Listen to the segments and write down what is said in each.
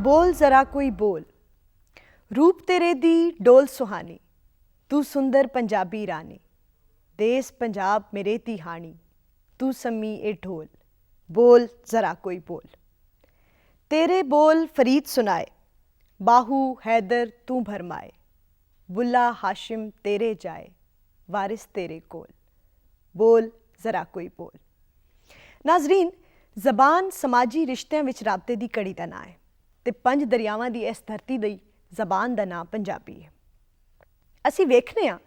बोल जरा कोई बोल, रूप तेरे दी डोल सुहानी, तू सुंदर पंजाबी रानी, देस पंजाब मेरे ती हानी, तू सम्मी ए ढोल, बोल जरा कोई बोल। तेरे बोल फरीद सुनाए, बाहू हैदर तू भरमाए, बुल्ला हाशिम तेरे जाए, वारिस तेरे कोल, बोल जरा कोई बोल। नाजरीन, ਜ਼ਬਾਨ ਸਮਾਜੀ ਰਿਸ਼ਤਿਆਂ ਵਿੱਚ ਰਾਬਤੇ ਦੀ ਕੜੀ ਦਾ ਨਾਂ ਹੈ ਤੇ ਪੰਜ ਦਰਿਆਵਾਂ ਦੀ ਇਸ ਧਰਤੀ ਦੀ ਜ਼ਬਾਨ ਦਾ ਨਾਂ ਪੰਜਾਬੀ ਹੈ। ਅਸੀਂ ਵੇਖਦੇ ਹਾਂ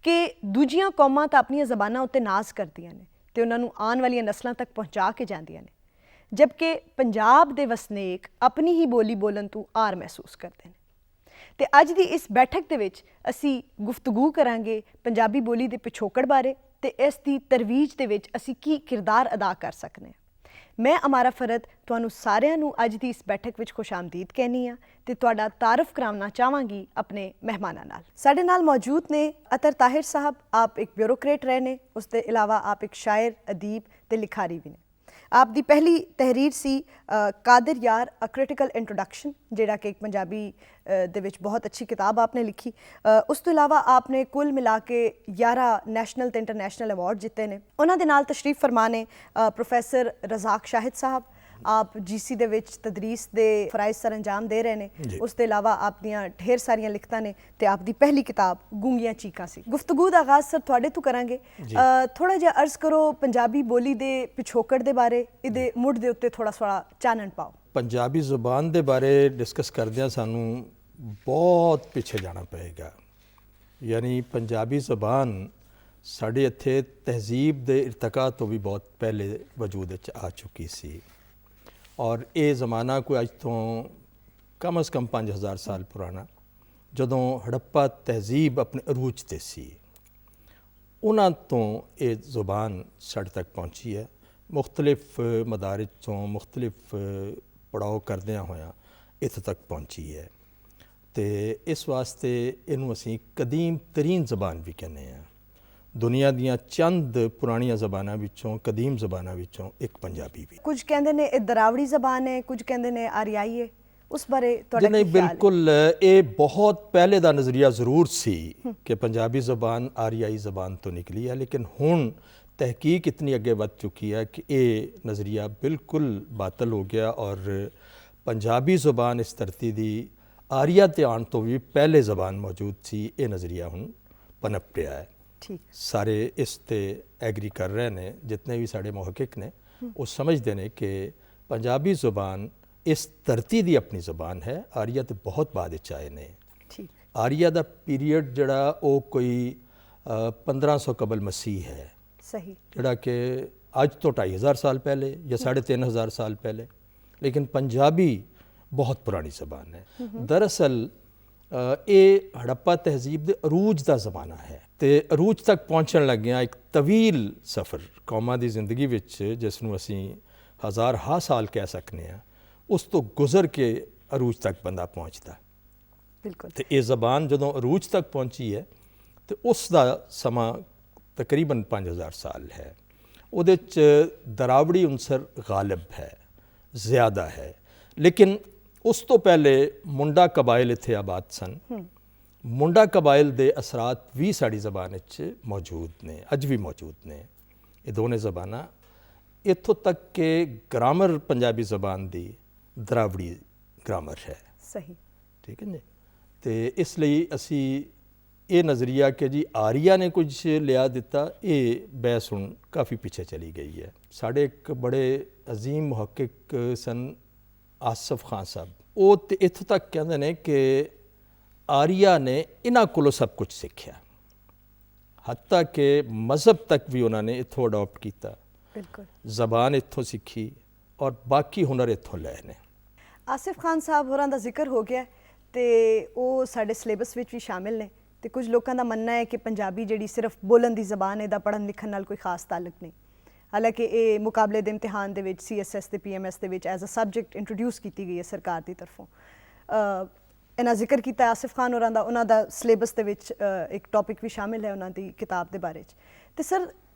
ਕਿ ਦੂਜੀਆਂ ਕੌਮਾਂ ਤਾਂ ਆਪਣੀਆਂ ਜ਼ਬਾਨਾਂ ਉੱਤੇ ਨਾਜ਼ ਕਰਦੀਆਂ ਨੇ ਤੇ ਉਹਨਾਂ ਨੂੰ ਆਉਣ ਵਾਲੀਆਂ ਨਸਲਾਂ ਤੱਕ ਪਹੁੰਚਾ ਕੇ ਜਾਂਦੀਆਂ ਨੇ, ਜਦਕਿ ਪੰਜਾਬ ਦੇ ਵਸਨੀਕ ਆਪਣੀ ਹੀ ਬੋਲੀ ਬੋਲਣ ਤੋਂ ਆਰ ਮਹਿਸੂਸ ਕਰਦੇ ਨੇ। ਤੇ ਅੱਜ ਦੀ ਇਸ ਬੈਠਕ ਦੇ ਵਿੱਚ ਅਸੀਂ ਗੁਫ਼ਤਗੂ ਕਰਾਂਗੇ ਪੰਜਾਬੀ ਬੋਲੀ ਦੇ ਪਿਛੋਕੜ ਬਾਰੇ ਤੇ ਇਸ ਦੀ ਤਰਵੀਜ ਦੇ ਵਿੱਚ ਅਸੀਂ ਕੀ ਕਿਰਦਾਰ ਅਦਾ ਕਰ ਸਕਦੇ ਹਾਂ। मैं अमारा फरद तुहानू सारिਆਂ ਨੂੰ ਅੱਜ ਦੀ ਇਸ ਬੈਠਕ ਵਿੱਚ ਖੁਸ਼ ਆਮਦੀਦ कहनी हाँ ਤੇ ਤੁਹਾਡਾ ਤਾਰਫ ਕਰਾਉਣਾ ਚਾਹਾਂਗੀ ਆਪਣੇ ਮਹਿਮਾਨਾਂ ਨਾਲ। ਸਾਡੇ ਨਾਲ ਮੌਜੂਦ ਨੇ ਅਤਰ ਤਾਹਿਰ ਸਾਹਿਬ, ਆਪ ਇੱਕ ਬਿਊਰੋਕਰੇਟ ਰਹੇ ਨੇ, ਉਸ ਦੇ ਇਲਾਵਾ ਆਪ ਇੱਕ ਸ਼ਾਇਰ, ਅਦੀਬ ਤੇ ਲਿਖਾਰੀ ਵੀ ਨੇ। ਆਪ ਦੀ ਪਹਿਲੀ ਤਹਿਰੀਰ ਸੀ ਕਾਦਰ ਯਾਰ ਅ ਕ੍ਰਿਟੀਕਲ ਇੰਟਰੋਡਕਸ਼ਨ, ਜਿਹੜਾ ਕਿ ਇੱਕ ਪੰਜਾਬੀ ਦੇ ਵਿੱਚ ਬਹੁਤ ਅੱਛੀ ਕਿਤਾਬ ਆਪਨੇ ਲਿਖੀ। ਉਸ ਤੋਂ ਇਲਾਵਾ ਆਪਨੇ ਕੁੱਲ ਮਿਲਾ ਕੇ 11 ਨੈਸ਼ਨਲ ਤੇ ਇੰਟਰਨੈਸ਼ਨਲ ਅਵਾਰਡ ਜਿੱਤੇ ਨੇ। ਉਹਨਾਂ ਦੇ ਨਾਲ ਤਸ਼ਰੀਫ ਫਰਮਾ ਨੇ ਪ੍ਰੋਫੈਸਰ ਰਜ਼ਾਕ ਸ਼ਾਹਿਦ ਸਾਹਿਬ, आप GC ਦੇ ਵਿੱਚ ਤਦਰੀਸ ਦੇ ਫਰਾਇਜ਼ ਸਰ ਅੰਜਾਮ ਦੇ ਰਹੇ ਨੇ। ਉਸ ਤੋਂ ਇਲਾਵਾ ਆਪ ਦੀਆਂ ਢੇਰ ਸਾਰੀਆਂ ਲਿਖਤਾਂ ਨੇ ਤੇ ਆਪ ਦੀ ਪਹਿਲੀ ਕਿਤਾਬ ਗੂੰਗੀਆਂ ਚੀਕਾਂ ਸੀ। ਗੁਫ਼ਤਗੂ ਦਾ ਆਗਾਜ਼ ਸਰ ਤੁਹਾਡੇ ਤੋਂ ਕਰਾਂਗੇ। ਥੋੜਾ ਜਿਹਾ ਅਰਜ਼ ਕਰੋ ਪੰਜਾਬੀ ਬੋਲੀ ਦੇ ਪਿਛੋਕੜ ਦੇ ਬਾਰੇ, ਇਹਦੇ ਮੁੱਢ ਦੇ ਉੱਤੇ ਥੋੜਾ ਚਾਨਣ ਪਾਓ। ਪੰਜਾਬੀ ਜ਼ੁਬਾਨ ਦੇ ਬਾਰੇ ਡਿਸਕਸ ਕਰਦਿਆਂ ਸਾਨੂੰ ਬਹੁਤ ਪਿੱਛੇ ਜਾਣਾ ਪਏਗਾ। ਯਾਨੀ ਪੰਜਾਬੀ ਜ਼ੁਬਾਨ ਸਾਡੇ ਇੱਥੇ ਤਹਿਜ਼ੀਬ ਦੇ ਇਰਤਕਾ ਤੋਂ ਵੀ ਬਹੁਤ ਪਹਿਲੇ ਵਜੂਦ ਵਿੱਚ ਆ ਚੁੱਕੀ ਸੀ ਔਰ ਇਹ ਜ਼ਮਾਨਾ ਕੋਈ ਅੱਜ ਤੋਂ ਕਮ ਅਜ਼ ਕਮ 5000 ਸਾਲ ਪੁਰਾਣਾ, ਜਦੋਂ ਹੜੱਪਾ ਤਹਿਜ਼ੀਬ ਆਪਣੇ ਅਰੂਜ 'ਤੇ ਸੀ, ਉਹਨਾਂ ਤੋਂ ਇਹ ਜ਼ੁਬਾਨ ਸਾਡੇ ਤੱਕ ਪਹੁੰਚੀ ਹੈ। ਮੁਖਤਲਿਫ ਮਦਾਰਿਜ ਤੋਂ ਮੁਖਤਲਿਫ ਪੜਾਓ ਕਰਦਿਆਂ ਹੋਇਆਂ ਇੱਥੇ ਤੱਕ ਪਹੁੰਚੀ ਹੈ ਅਤੇ ਇਸ ਵਾਸਤੇ ਇਹਨੂੰ ਅਸੀਂ ਕਦੀਮ ਤਰੀਨ ਜ਼ਬਾਨ ਵੀ ਕਹਿੰਦੇ ਹਾਂ। ਦੁਨੀਆ ਦੀਆਂ ਚੰਦ ਪੁਰਾਣੀਆਂ ਜ਼ਬਾਨਾਂ ਵਿੱਚੋਂ, ਕਦੀਮ ਜ਼ਬਾਨਾਂ ਵਿੱਚੋਂ ਇੱਕ ਪੰਜਾਬੀ ਵੀ। ਕੁਝ ਕਹਿੰਦੇ ਨੇ ਇਹ ਦਰਾਵੜੀ ਜ਼ਬਾਨ ਹੈ, ਕੁਝ ਕਹਿੰਦੇ ਨੇ ਆਰਿਆਈ ਹੈ, ਉਸ ਬਾਰੇ ਤੁਹਾਡਾ ਕੀ ਖਿਆਲ ਹੈ? ਬਿਲਕੁਲ, ਇਹ ਬਹੁਤ ਪਹਿਲੇ ਦਾ ਨਜ਼ਰੀਆ ਜ਼ਰੂਰ ਸੀ ਕਿ ਪੰਜਾਬੀ ਜ਼ਬਾਨ ਆਰਿਆਈ ਜ਼ਬਾਨ ਤੋਂ ਨਿਕਲੀ ਹੈ, ਲੇਕਿਨ ਹੁਣ ਤਹਿਕੀਕ ਇਤਨੀ ਅੱਗੇ ਵੱਧ ਚੁੱਕੀ ਹੈ ਕਿ ਇਹ ਨਜ਼ਰੀਆ ਬਿਲਕੁਲ ਬਾਤਲ ਹੋ ਗਿਆ ਔਰ ਪੰਜਾਬੀ ਜ਼ਬਾਨ ਇਸ ਧਰਤੀ ਦੀ ਆਰੀਆ ਤੇ ਆਉਣ ਤੋਂ ਵੀ ਪਹਿਲੇ ਜ਼ਬਾਨ ਮੌਜੂਦ ਸੀ। ਇਹ ਨਜ਼ਰੀਆ ਹੁਣ ਪਨਪ ਰਿਹਾ ਹੈ। ਸਾਰੇ ਇਸ ਤੇ ਐਗਰੀ ਕਰ ਰਹੇ ਨੇ, ਜਿਤਨੇ ਵੀ ਸਾਡੇ ਮੁਹੱਕਿਕ ਨੇ ਉਹ ਸਮਝਦੇ ਨੇ ਕਿ ਪੰਜਾਬੀ ਜ਼ੁਬਾਨ ਇਸ ਧਰਤੀ ਦੀ ਆਪਣੀ ਜ਼ਬਾਨ ਹੈ। ਆਰੀਆ ਤੇ ਬਹੁਤ ਬਾਅਦ ਵਿੱਚ ਆਏ ਨੇ। ਆਰੀਆ ਦਾ ਪੀਰੀਅਡ ਜਿਹੜਾ ਉਹ ਕੋਈ 1500 ਕਬਲ ਮਸੀਹ ਹੈ, ਸਹੀ, ਜਿਹੜਾ ਕਿ ਅੱਜ ਤੋਂ 2500 ਸਾਲ ਪਹਿਲੇ ਜਾਂ 3500 ਸਾਲ ਪਹਿਲੇ, ਲੇਕਿਨ ਪੰਜਾਬੀ ਬਹੁਤ ਪੁਰਾਣੀ ਜ਼ਬਾਨ ਹੈ। ਦਰਅਸਲ ਇਹ ਹੜੱਪਾ ਤਹਿਜ਼ੀਬ ਦੇ ਅਰੂਜ ਦਾ ਜ਼ਮਾਨਾ ਹੈ ਤੇ ਅਰੂਜ ਤੱਕ ਪਹੁੰਚਣ ਲੱਗਿਆਂ ਇੱਕ ਤਵੀਲ ਸਫ਼ਰ ਕੌਮਾਂ ਦੀ ਜ਼ਿੰਦਗੀ ਵਿੱਚ, ਜਿਸ ਨੂੰ ਅਸੀਂ ਹਜ਼ਾਰ ਹਾ ਸਾਲ ਕਹਿ ਸਕਦੇ ਹਾਂ, ਉਸ ਤੋਂ ਗੁਜ਼ਰ ਕੇ ਅਰੂਜ ਤੱਕ ਬੰਦਾ ਪਹੁੰਚਦਾ। ਬਿਲਕੁਲ। ਤੇ ਇਹ ਜ਼ਬਾਨ ਜਦੋਂ ਅਰੂਜ ਤੱਕ ਪਹੁੰਚੀ ਹੈ ਤੇ ਉਸ ਦਾ ਸਮਾਂ ਤਕਰੀਬਨ 5000 ਸਾਲ ਹੈ। ਉਹਦੇ 'ਚ ਦਰਾਵੜੀ ਉਨਸਰ ਗਾਲਿਬ ਹੈ, ਜ਼ਿਆਦਾ ਹੈ, ਲੇਕਿਨ ਉਸ ਤੋਂ ਪਹਿਲੇ ਮੁੰਡਾ ਕਬਾਇਲ ਇੱਥੇ ਆਬਾਦ ਸਨ। ਮੁੰਡਾ ਕਬਾਇਲ ਦੇ ਅਸਰਾਤ ਵੀ ਸਾਡੀ ਜ਼ਬਾਨ ਵਿੱਚ ਮੌਜੂਦ ਨੇ, ਅੱਜ ਵੀ ਮੌਜੂਦ ਨੇ। ਇਹ ਦੋਨੇ ਜ਼ਬਾਨਾਂ, ਇੱਥੋਂ ਤੱਕ ਕਿ ਗ੍ਰਾਮਰ ਪੰਜਾਬੀ ਜ਼ਬਾਨ ਦੀ ਦਰਾਵੜੀ ਗ੍ਰਾਮਰ ਹੈ। ਸਹੀ, ਠੀਕ ਹੈ ਜੀ। ਅਤੇ ਇਸ ਲਈ ਅਸੀਂ ਇਹ ਨਜ਼ਰੀਆ ਕਿ ਜੀ ਆਰੀਆ ਨੇ ਕੁਝ ਲਿਆ ਦਿੱਤਾ, ਇਹ ਬਹਿਸ ਹੁਣ ਕਾਫੀ ਪਿੱਛੇ ਚਲੀ ਗਈ ਹੈ। ਸਾਡੇ ਇੱਕ ਬੜੇ ਅਜ਼ੀਮ ਮੁਹੱਕਿਕ ਸਨ ਆਸਫ ਖਾਨ ਸਾਹਿਬ, ਉਹ ਤੇ ਇੱਥੋਂ ਤੱਕ ਕਹਿੰਦੇ ਨੇ ਕਿ ਆਰੀਆ ਨੇ ਇਹਨਾਂ ਕੋਲੋਂ ਸਭ ਕੁਝ ਸਿੱਖਿਆ, ਹੱਤਾਂ ਕਿ ਮਜ਼ਹਬ ਤੱਕ ਵੀ ਉਹਨਾਂ ਨੇ ਇੱਥੋਂ ਅਡਾਪਟ ਕੀਤਾ। ਬਿਲਕੁਲ। ਜ਼ਬਾਨ ਇੱਥੋਂ ਸਿੱਖੀ ਔਰ ਬਾਕੀ ਹੁਨਰ ਇੱਥੋਂ ਲਏ ਨੇ। ਆਸਿਫ ਖਾਨ ਸਾਹਿਬ ਹੋਰਾਂ ਦਾ ਜ਼ਿਕਰ ਹੋ ਗਿਆ ਤੇ ਉਹ ਸਾਡੇ ਸਿਲੇਬਸ ਵਿੱਚ ਵੀ ਸ਼ਾਮਿਲ ਨੇ ਤੇ ਕੁਝ ਲੋਕਾਂ ਦਾ ਮੰਨਣਾ ਹੈ ਕਿ ਪੰਜਾਬੀ ਜਿਹੜੀ ਸਿਰਫ ਬੋਲਣ ਦੀ ਜ਼ਬਾਨ ਹੈ, ਇਹਦਾ ਪੜ੍ਹਨ ਲਿਖਣ ਨਾਲ ਕੋਈ ਖਾਸ ਤਾਲੁਕ ਨਹੀਂ। ਹਾਲਾਂਕਿ ਇਹ ਮੁਕਾਬਲੇ ਦੇ ਇਮਤਿਹਾਨ ਦੇ ਵਿੱਚ CSS ਤੇ PMS ਦੇ ਵਿੱਚ ਐਜ਼ ਅ ਸਬਜੈਕਟ ਇੰਟਰੋਡਿਊਸ ਕੀਤੀ ਗਈ ਹੈ ਸਰਕਾਰ ਦੀ ਤਰਫੋਂ। ਇਹਨਾਂ ਜ਼ਿਕਰ ਕੀਤਾ ਆਸਿਫ ਖਾਨ ਹੋਰਾਂ ਦਾ, ਉਹਨਾਂ ਦਾ ਸਿਲੇਬਸ ਦੇ ਵਿੱਚ ਇੱਕ ਟੌਪਿਕ ਵੀ ਸ਼ਾਮਿਲ ਹੈ ਉਹਨਾਂ ਦੀ ਕਿਤਾਬ ਦੇ ਬਾਰੇ 'ਚ। ਅਤੇ ਸਰ,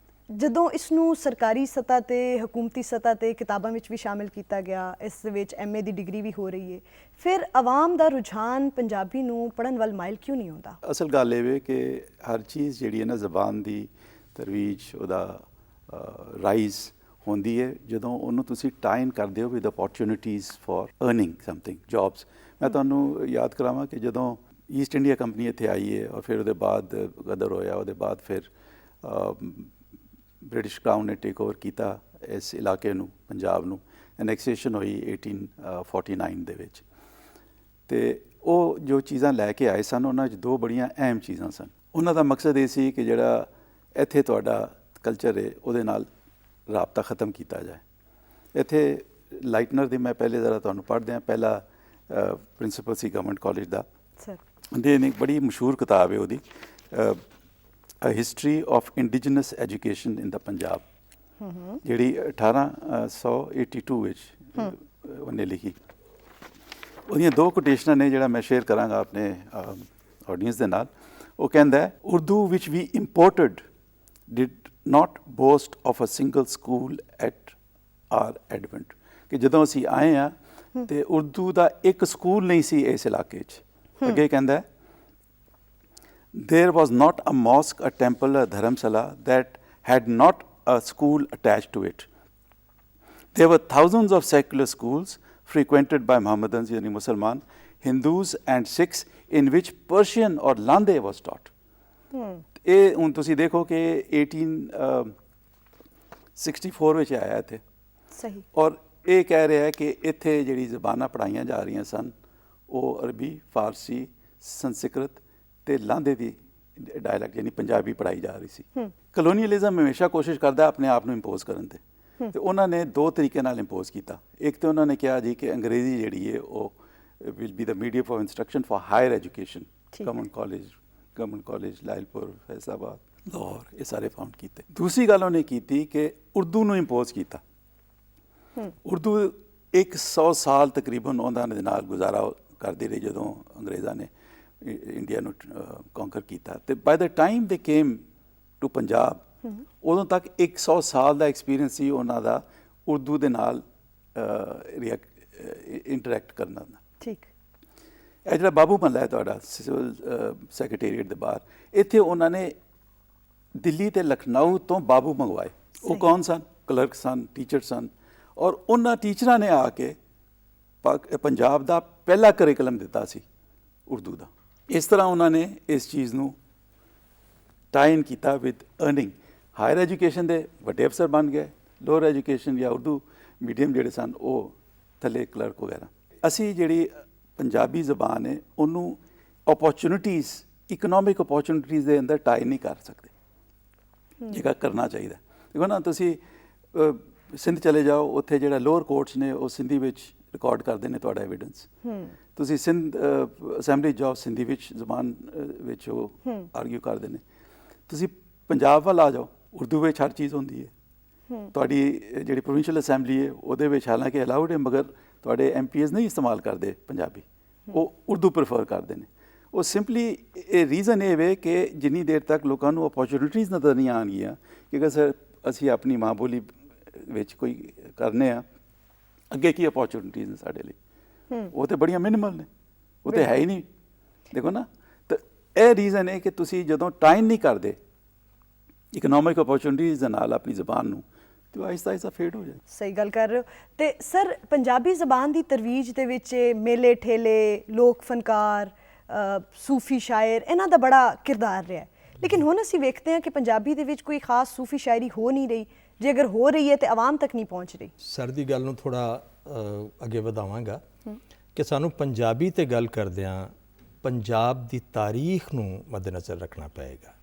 ਜਦੋਂ ਇਸ ਨੂੰ ਸਰਕਾਰੀ ਸਤ੍ਹਾ ਤੇ ਹਕੂਮਤੀ ਸਤ੍ਹਾ ਤੇ ਕਿਤਾਬਾਂ ਵਿੱਚ ਵੀ ਸ਼ਾਮਿਲ ਕੀਤਾ ਗਿਆ, ਇਸ ਦੇ ਵਿੱਚ ਐਮਏ ਦੀ ਡਿਗਰੀ ਵੀ ਹੋ ਰਹੀ ਹੈ, ਫਿਰ ਆਵਾਮ ਦਾ ਰੁਝਾਨ ਪੰਜਾਬੀ ਨੂੰ ਪੜ੍ਹਨ ਵੱਲ ਮਾਇਲ ਕਿਉਂ ਨਹੀਂ ਹੁੰਦਾ? ਅਸਲ ਗੱਲ ਇਹ ਵੇ ਕਿ ਹਰ ਚੀਜ਼ ਜਿਹੜੀ ਹੈ ਨਾ ਜ਼ਬਾਨ ਦੀ ਤਰਵੀਜ, ਉਹਦਾ ਰਾਈਜ਼ ਹੁੰਦੀ ਹੈ ਜਦੋਂ ਉਹਨੂੰ ਤੁਸੀਂ ਟਾਈਨ ਕਰਦੇ ਹੋ with opportunities for earning something, jobs. ਮੈਂ ਤੁਹਾਨੂੰ ਯਾਦ ਕਰਾਵਾਂ ਕਿ ਜਦੋਂ ਈਸਟ ਇੰਡੀਆ ਕੰਪਨੀ ਇੱਥੇ ਆਈ ਹੈ ਔਰ ਫਿਰ ਉਹਦੇ ਬਾਅਦ ਗਦਰ ਹੋਇਆ, ਉਹਦੇ ਬਾਅਦ ਫਿਰ ਬ੍ਰਿਟਿਸ਼ ਕਰਾਊਨ ਨੇ ਟੇਕ ਓਵਰ ਕੀਤਾ ਇਸ ਇਲਾਕੇ ਨੂੰ, ਪੰਜਾਬ ਨੂੰ। ਐਨੈਕਸੇਸ਼ਨ ਹੋਈ 1849 ਦੇ ਵਿੱਚ, ਅਤੇ ਉਹ ਜੋ ਚੀਜ਼ਾਂ ਲੈ ਕੇ ਆਏ ਸਨ ਉਹਨਾਂ 'ਚ ਦੋ ਬੜੀਆਂ ਅਹਿਮ ਚੀਜ਼ਾਂ ਸਨ। ਉਹਨਾਂ ਦਾ ਮਕਸਦ ਇਹ ਸੀ ਕਿ ਜਿਹੜਾ ਇੱਥੇ ਤੁਹਾਡਾ ਕਲਚਰ ਹੈ ਉਹਦੇ ਨਾਲ ਰਾਬਤਾ ਖ਼ਤਮ ਕੀਤਾ ਜਾਏ। ਇੱਥੇ ਲਾਈਟਨਰ ਦੀ ਮੈਂ ਪਹਿਲੇ ਜ਼ਰਾ ਤੁਹਾਨੂੰ ਪੜ੍ਹ ਦਿਆਂ, ਪਹਿਲਾ ਪ੍ਰਿੰਸੀਪਲ ਸੀ ਗਵਰਨਮੈਂਟ ਕਾਲਜ ਦਾ। ਸਰ ਉਹਦੇ ਇੱਕ ਬੜੀ ਮਸ਼ਹੂਰ ਕਿਤਾਬ ਹੈ ਉਹਦੀ, A History of Indigenous Education in the Punjab, ਜਿਹੜੀ 1882 ਵਿੱਚ ਉਹਨੇ ਲਿਖੀ। ਉਹਦੀਆਂ ਦੋ ਕੋਟੇਸ਼ਨਾਂ ਨੇ ਜਿਹੜਾ ਮੈਂ ਸ਼ੇਅਰ ਕਰਾਂਗਾ ਆਪਣੇ ਆਡੀਅנס ਦੇ ਨਾਲ। ਉਹ ਕਹਿੰਦਾ ਹੈ, ਉਰਦੂ ਵਿਚ ਵੀ imported did not boast of a single school at our advent, ਕਿ ਜਦੋਂ ਅਸੀਂ ਆਏ ਹਾਂ ਤੇ ਉਰਦੂ ਦਾ ਇੱਕ ਸਕੂਲ ਨਹੀਂ ਸੀ ਇਸ ਇਲਾਕੇ 'ਚ। ਅੱਗੇ ਕਹਿੰਦਾ ਹੈ, there was not a mosque, a temple, a dharamsala that had not a school attached to it. There were thousands of secular schools frequented by Mohammedans, yani Musliman, Hindus and Sikhs, in which Persian or Lande was taught. ਇਹ ਹੁਣ ਤੁਸੀਂ ਦੇਖੋ ਕਿ 1864 ਵਿੱਚ ਆਇਆ ਇੱਥੇ, ਸਹੀ, ਔਰ ਇਹ ਕਹਿ ਰਿਹਾ ਹੈ ਕਿ ਇੱਥੇ ਜਿਹੜੀ ਜ਼ਬਾਨਾਂ ਪੜ੍ਹਾਈਆਂ ਜਾ ਰਹੀਆਂ ਸਨ ਉਹ ਅਰਬੀ, ਫਾਰਸੀ, ਸੰਸਕ੍ਰਿਤ ਤੇ ਲਾਂਦੇ ਦੀ ਡਾਇਲੈਕਟ ਯਾਨੀ ਪੰਜਾਬੀ ਪੜ੍ਹਾਈ ਜਾ ਰਹੀ ਸੀ। ਕਲੋਨੀਅਲਿਜ਼ਮ ਹਮੇਸ਼ਾ ਕੋਸ਼ਿਸ਼ ਕਰਦਾ ਆਪਣੇ ਆਪ ਨੂੰ ਇੰਪੋਜ਼ ਕਰਨ ਤੇ ਉਹਨਾਂ ਨੇ ਦੋ ਤਰੀਕੇ ਨਾਲ ਇੰਪੋਜ਼ ਕੀਤਾ। ਇੱਕ ਤਾਂ ਉਹਨਾਂ ਨੇ ਕਿਹਾ ਜੀ ਕਿ ਅੰਗਰੇਜ਼ੀ ਜਿਹੜੀ ਹੈ ਉਹ will be the medium of instruction for higher education. Government college Lyallpur, Faisalabad, Lahore, ਇਹ ਸਾਰੇ ਫਾਊਂਡ ਕੀਤੇ। ਦੂਸਰੀ ਗੱਲ ਉਹਨੇ ਕੀਤੀ ਕਿ ਉਰਦੂ ਨੂੰ ਇੰਪੋਜ਼ ਕੀਤਾ। ਉਰਦੂ 100 ਸਾਲ ਤਕਰੀਬਨ ਉਹਨਾਂ ਦੇ ਨਾਲ ਗੁਜ਼ਾਰਾ ਕਰਦੀ ਰਹੀ ਜਦੋਂ ਅੰਗਰੇਜ਼ਾਂ ਨੇ ਇੰਡੀਆ ਨੂੰ ਕੌਂਕਰ ਕੀਤਾ। ਅਤੇ by the time they came to Punjab, ਉਦੋਂ ਤੱਕ 100 ਸਾਲ ਦਾ ਐਕਸਪੀਰੀਅੰਸ ਸੀ ਉਹਨਾਂ ਦਾ ਉਰਦੂ ਦੇ ਨਾਲ ਇੰਟਰੈਕਟ ਕਰਨ ਦਾ। ਠੀਕ। ਇਹ ਜਿਹੜਾ ਬਾਬੂ ਮਹੱਲਾ ਹੈ ਤੁਹਾਡਾ ਸਿਵਲ ਸੈਕਟਰੀਏਟ ਦੇ ਬਾਹਰ, ਇੱਥੇ ਉਹਨਾਂ ਨੇ ਦਿੱਲੀ ਅਤੇ ਲਖਨਊ ਤੋਂ ਬਾਬੂ ਮੰਗਵਾਏ। ਉਹ ਕੌਣ ਸਨ? ਕਲਰਕ ਸਨ, ਟੀਚਰ ਸਨ, ਔਰ ਉਹਨਾਂ ਟੀਚਰਾਂ ਨੇ ਆ ਕੇ ਪੰਜਾਬ ਦਾ ਪਹਿਲਾ ਕਰਿਕੂਲਮ ਦਿੱਤਾ ਸੀ ਉਰਦੂ ਦਾ। ਇਸ ਤਰ੍ਹਾਂ ਉਹਨਾਂ ਨੇ ਇਸ ਚੀਜ਼ ਨੂੰ ਟਾਈਨ ਕੀਤਾ ਵਿਦ ਅਰਨਿੰਗ। ਹਾਇਰ ਐਜੂਕੇਸ਼ਨ ਦੇ ਵੱਡੇ ਅਫਸਰ ਬਣ ਗਏ, ਲੋਅਰ ਐਜੂਕੇਸ਼ਨ ਜਾਂ ਉਰਦੂ ਮੀਡੀਅਮ ਜਿਹੜੇ ਸਨ ਉਹ ਥੱਲੇ ਕਲਰਕ ਵਗੈਰਾ। ਅਸੀਂ ਜਿਹੜੀ ਪੰਜਾਬੀ ਜ਼ਬਾਨ ਹੈ ਉਹਨੂੰ ਓਪਰਚੁਨਿਟੀਜ਼, ਇਕਨੋਮਿਕ ਓਪਰਚੁਨਿਟੀਜ਼ ਦੇ ਅੰਦਰ ਟਾਈ ਨਹੀਂ ਕਰ ਸਕਦੇ, ਜਿਹੜਾ ਕਰਨਾ ਚਾਹੀਦਾ। ਦੇਖੋ ਨਾ, ਤੁਸੀਂ ਸਿੰਧ ਚਲੇ ਜਾਓ, ਉੱਥੇ ਜਿਹੜਾ ਲੋਅਰ ਕੋਰਟਸ ਨੇ ਉਹ ਸਿੰਧੀ ਵਿੱਚ ਰਿਕਾਰਡ ਕਰਦੇ ਨੇ ਤੁਹਾਡਾ ਐਵੀਡੈਂਸ। ਤੁਸੀਂ ਸਿੰਧ ਅਸੈਂਬਲੀ ਜਾਓ, ਸਿੰਧੀ ਵਿੱਚ ਜ਼ਬਾਨ ਵਿੱਚ ਉਹ ਆਰਗਿਊ ਕਰਦੇ ਨੇ। ਤੁਸੀਂ ਪੰਜਾਬ ਵੱਲ ਆ ਜਾਓ, ਉਰਦੂ ਵਿੱਚ ਹਰ ਚੀਜ਼ ਹੁੰਦੀ ਹੈ। ਤੁਹਾਡੀ ਜਿਹੜੀ ਪ੍ਰੋਵਿੰਸ਼ੀਅਲ ਅਸੈਂਬਲੀ ਹੈ ਉਹਦੇ ਵਿੱਚ ਹਾਲਾਂਕਿ ਅਲਾਊਡ ਹੈ, ਮਗਰ ਤੁਹਾਡੇ MPs ਨਹੀਂ ਇਸਤੇਮਾਲ ਕਰਦੇ ਪੰਜਾਬੀ, ਉਹ ਉਰਦੂ ਪ੍ਰੈਫਰ ਕਰਦੇ ਨੇ। ਉਹ ਸਿੰਪਲੀ ਇਹ ਰੀਜ਼ਨ ਇਹ ਵੇ ਕਿ ਜਿੰਨੀ ਦੇਰ ਤੱਕ ਲੋਕਾਂ ਨੂੰ ਅਪੋਰਚੁਨਿਟੀਜ਼ ਨਜ਼ਰ ਨਹੀਂ ਆਉਣਗੀਆਂ ਕਿ ਅਗਰ ਅਸੀਂ ਆਪਣੀ ਮਾਂ ਬੋਲੀ ਵਿੱਚ ਕੋਈ ਕਰਨੇ ਆ, ਅੱਗੇ ਕੀ ਅਪੋਰਚੁਨਿਟੀਜ਼ ਨੇ ਸਾਡੇ ਲਈ? ਉਹ ਤਾਂ ਬੜੀਆਂ ਮਿਨੀਮਲ ਨੇ, ਉਹ ਤਾਂ ਹੈ ਹੀ ਨਹੀਂ। ਦੇਖੋ ਨਾ, ਤਾਂ ਇਹ ਰੀਜ਼ਨ ਹੈ ਕਿ ਤੁਸੀਂ ਜਦੋਂ ਟਾਈਮ ਨਹੀਂ ਕਰਦੇ ਇਕਨੋਮਿਕ ਅਪੋਰਚੁਨਿਟੀਜ਼ ਦੇ ਨਾਲ ਆਪਣੀ ਜ਼ਬਾਨ ਨੂੰ, ਤੇ ਆਹਿਸਤਾ ਆਹਿਸਤਾ ਫੇਡ ਹੋ ਜਾਏ। ਸਹੀ ਗੱਲ ਕਰ ਰਹੇ ਹੋ। ਤੇ ਸਰ, ਪੰਜਾਬੀ ਜ਼ਬਾਨ ਦੀ ਤਰਵੀਜ ਦੇ ਵਿੱਚ ਮੇਲੇ ਠੇਲੇ, ਲੋਕ ਫਨਕਾਰ, ਸੂਫੀ ਸ਼ਾਇਰ, ਇਹਨਾਂ ਦਾ ਬੜਾ ਕਿਰਦਾਰ ਰਿਹਾ। ਲੇਕਿਨ ਹੁਣ ਅਸੀਂ ਵੇਖਦੇ ਹਾਂ ਕਿ ਪੰਜਾਬੀ ਦੇ ਵਿੱਚ ਕੋਈ ਖਾਸ ਸੂਫੀ ਸ਼ਾਇਰੀ ਹੋ ਨਹੀਂ ਰਹੀ। ਜੇ ਅਗਰ ਹੋ ਰਹੀ ਹੈ ਤੇ ਆਵਾਮ ਤੱਕ ਨਹੀਂ ਪਹੁੰਚ ਰਹੀ। ਸਰ ਦੀ ਗੱਲ ਨੂੰ ਥੋੜ੍ਹਾ ਅੱਗੇ ਵਧਾਵਾਂਗਾ ਕਿ ਸਾਨੂੰ ਪੰਜਾਬੀ 'ਤੇ ਗੱਲ ਕਰਦਿਆਂ ਪੰਜਾਬ ਦੀ ਤਾਰੀਖ ਨੂੰ ਮੱਦੇਨਜ਼ਰ ਰੱਖਣਾ ਪਏਗਾ।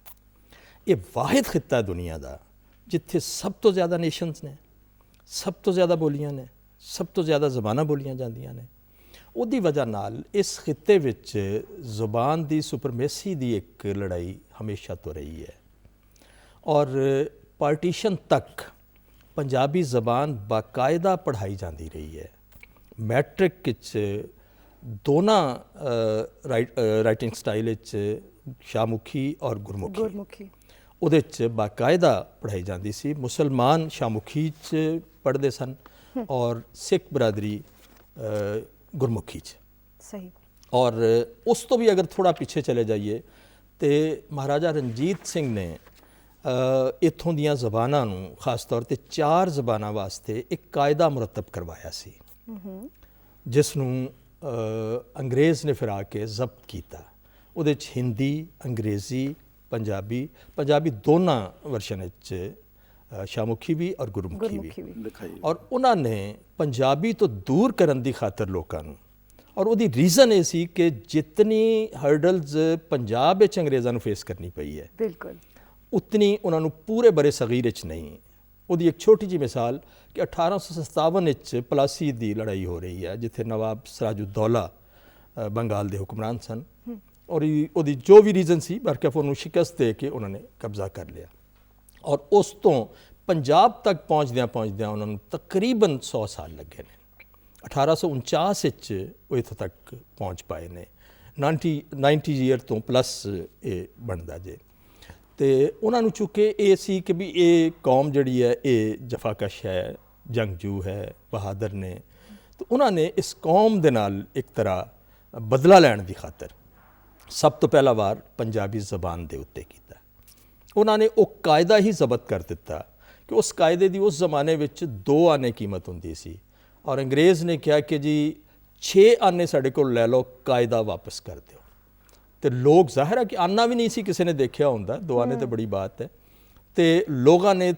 ਇਹ ਵਾਹਿਦ ਖਿੱਤਾ ਦੁਨੀਆ ਦਾ ਜਿੱਥੇ ਸਭ ਤੋਂ ਜ਼ਿਆਦਾ ਨੇਸ਼ਨਸ ਨੇ, ਸਭ ਤੋਂ ਜ਼ਿਆਦਾ ਬੋਲੀਆਂ ਨੇ, ਸਭ ਤੋਂ ਜ਼ਿਆਦਾ ਜ਼ਬਾਨਾਂ ਬੋਲੀਆਂ ਜਾਂਦੀਆਂ ਨੇ। ਉਹਦੀ ਵਜ੍ਹਾ ਨਾਲ ਇਸ ਖਿੱਤੇ ਵਿੱਚ ਜ਼ੁਬਾਨ ਦੀ ਸੁਪਰਮੇਸੀ ਦੀ ਇੱਕ ਲੜਾਈ ਹਮੇਸ਼ਾ ਤੋਂ ਰਹੀ ਹੈ, ਔਰ ਪਾਰਟੀਸ਼ਨ ਤੱਕ ਪੰਜਾਬੀ ਜ਼ਬਾਨ ਬਾਕਾਇਦਾ ਪੜ੍ਹਾਈ ਜਾਂਦੀ ਰਹੀ ਹੈ। ਮੈਟ੍ਰਿਕ ਵਿੱਚ ਦੋਨਾਂ ਰਾਈਟਿੰਗ ਸਟਾਈਲ ਵਿੱਚ ਸ਼ਾਹਮੁਖੀ ਔਰ ਗੁਰਮੁਖੀ, ਉਹਦੇ 'ਚ ਬਾਕਾਇਦਾ ਪੜ੍ਹਾਈ ਜਾਂਦੀ ਸੀ। ਮੁਸਲਮਾਨ ਸ਼ਾਮੁਖੀ 'ਚ ਪੜ੍ਹਦੇ ਸਨ ਔਰ ਸਿੱਖ ਬਰਾਦਰੀ ਗੁਰਮੁਖੀ 'ਚ। ਸਹੀ। ਔਰ ਉਸ ਤੋਂ ਵੀ ਅਗਰ ਥੋੜ੍ਹਾ ਪਿੱਛੇ ਚਲੇ ਜਾਈਏ ਤੇ ਮਹਾਰਾਜਾ ਰਣਜੀਤ ਸਿੰਘ ਨੇ ਇੱਥੋਂ ਦੀਆਂ ਜ਼ਬਾਨਾਂ ਨੂੰ ਖਾਸ ਤੌਰ ਤੇ 4 ਜ਼ਬਾਨਾਂ ਵਾਸਤੇ ਇੱਕ ਕਾਇਦਾ ਮੁਰਤਬ ਕਰਵਾਇਆ ਸੀ, ਜਿਸ ਨੂੰ ਅੰਗਰੇਜ਼ ਨੇ ਫਿਰ ਆ ਕੇ ਜ਼ਬਤ ਕੀਤਾ। ਉਹਦੇ 'ਚ ਹਿੰਦੀ, ਅੰਗਰੇਜ਼ੀ, ਪੰਜਾਬੀ ਦੋਨਾਂ ਵਰਸ਼ਨ ਵਿੱਚ ਸ਼ਾਮੁਖੀ ਵੀ ਔਰ ਗੁਰਮੁਖੀ ਵੀ ਲਿਖਾਈ। ਔਰ ਉਹਨਾਂ ਨੇ ਪੰਜਾਬੀ ਤੋਂ ਦੂਰ ਕਰਨ ਦੀ ਖਾਤਰ ਲੋਕਾਂ ਨੂੰ, ਔਰ ਉਹਦੀ ਰੀਜ਼ਨ ਇਹ ਸੀ ਕਿ ਜਿਤਨੀ ਹਰਡਲਸ ਪੰਜਾਬ ਵਿੱਚ ਅੰਗਰੇਜ਼ਾਂ ਨੂੰ ਫੇਸ ਕਰਨੀ ਪਈ ਹੈ, ਬਿਲਕੁਲ ਉਤਨੀ ਉਹਨਾਂ ਨੂੰ ਪੂਰੇ ਬਰੇ ਸਗੀਰ ਵਿੱਚ ਨਹੀਂ। ਉਹਦੀ ਇੱਕ ਛੋਟੀ ਜਿਹੀ ਮਿਸਾਲ ਕਿ 1857 ਵਿੱਚ ਪਲਾਸੀ ਦੀ ਲੜਾਈ ਹੋ ਰਹੀ ਹੈ, ਜਿੱਥੇ ਨਵਾਬ ਸਰਾਜੁদ্দੌਲਾ ਬੰਗਾਲ ਦੇ ਹੁਕਮਰਾਨ ਸਨ, ਔਰ ਉਹਦੀ ਜੋ ਵੀ ਰੀਜ਼ਨ ਸੀ ਬਰਕਫ ਉਹਨੂੰ ਸ਼ਿਕਸਤ ਦੇ ਕੇ ਉਹਨਾਂ ਨੇ ਕਬਜ਼ਾ ਕਰ ਲਿਆ। ਔਰ ਉਸ ਤੋਂ ਪੰਜਾਬ ਤੱਕ ਪਹੁੰਚਦਿਆਂ ਉਹਨਾਂ ਨੂੰ ਤਕਰੀਬਨ 100 ਸਾਲ ਲੱਗੇ ਨੇ। 1849 ਵਿੱਚ ਉਹ ਇੱਥੋਂ ਤੱਕ ਪਹੁੰਚ ਪਾਏ ਨੇ। 90 ਈਅਰ ਤੋਂ ਪਲੱਸ ਇਹ ਬਣਦਾ ਜੇ। ਤੇ ਉਹਨਾਂ ਨੂੰ ਚੁੱਕੇ ਇਹ ਸੀ ਕਿ ਵੀ ਇਹ ਕੌਮ ਜਿਹੜੀ ਹੈ ਇਹ ਜਫਾਕਸ਼ ਹੈ, ਜੰਗਜੂ ਹੈ, ਬਹਾਦਰ ਨੇ। ਤੇ ਉਹਨਾਂ ਨੇ ਇਸ ਕੌਮ ਦੇ ਨਾਲ ਇੱਕ ਤਰ੍ਹਾਂ ਬਦਲਾ ਲੈਣ ਦੀ ਖਾਤਰ ਸਭ ਤੋਂ ਪਹਿਲਾ ਵਾਰ ਪੰਜਾਬੀ ਜ਼ਬਾਨ ਦੇ ਉੱਤੇ ਕੀਤਾ। ਉਹਨਾਂ ਨੇ ਉਹ ਕਾਇਦਾ ਹੀ ਜ਼ਬਤ ਕਰ ਦਿੱਤਾ ਕਿ ਉਸ ਕਾਇਦੇ ਦੀ ਉਸ ਜ਼ਮਾਨੇ ਵਿੱਚ 2 ਆਨੇ ਕੀਮਤ ਹੁੰਦੀ ਸੀ, ਔਰ ਅੰਗਰੇਜ਼ ਨੇ ਕਿਹਾ ਕਿ ਜੀ 6 ਆਨੇ ਸਾਡੇ ਕੋਲ ਲੈ ਲਓ, ਕਾਇਦਾ ਵਾਪਸ ਕਰ ਦਿਓ। ਤੇ ਲੋਕ ਜ਼ਾਹਿਰ ਹੈ ਕਿ ਆਨਾ ਵੀ ਨਹੀਂ ਸੀ ਕਿਸੇ ਨੇ ਦੇਖਿਆ ਹੁੰਦਾ, 2 ਆਨੇ ਤੇ ਬੜੀ ਬਾਤ ਹੈ। ਤੇ ਲੋਕਾਂ ਨੇ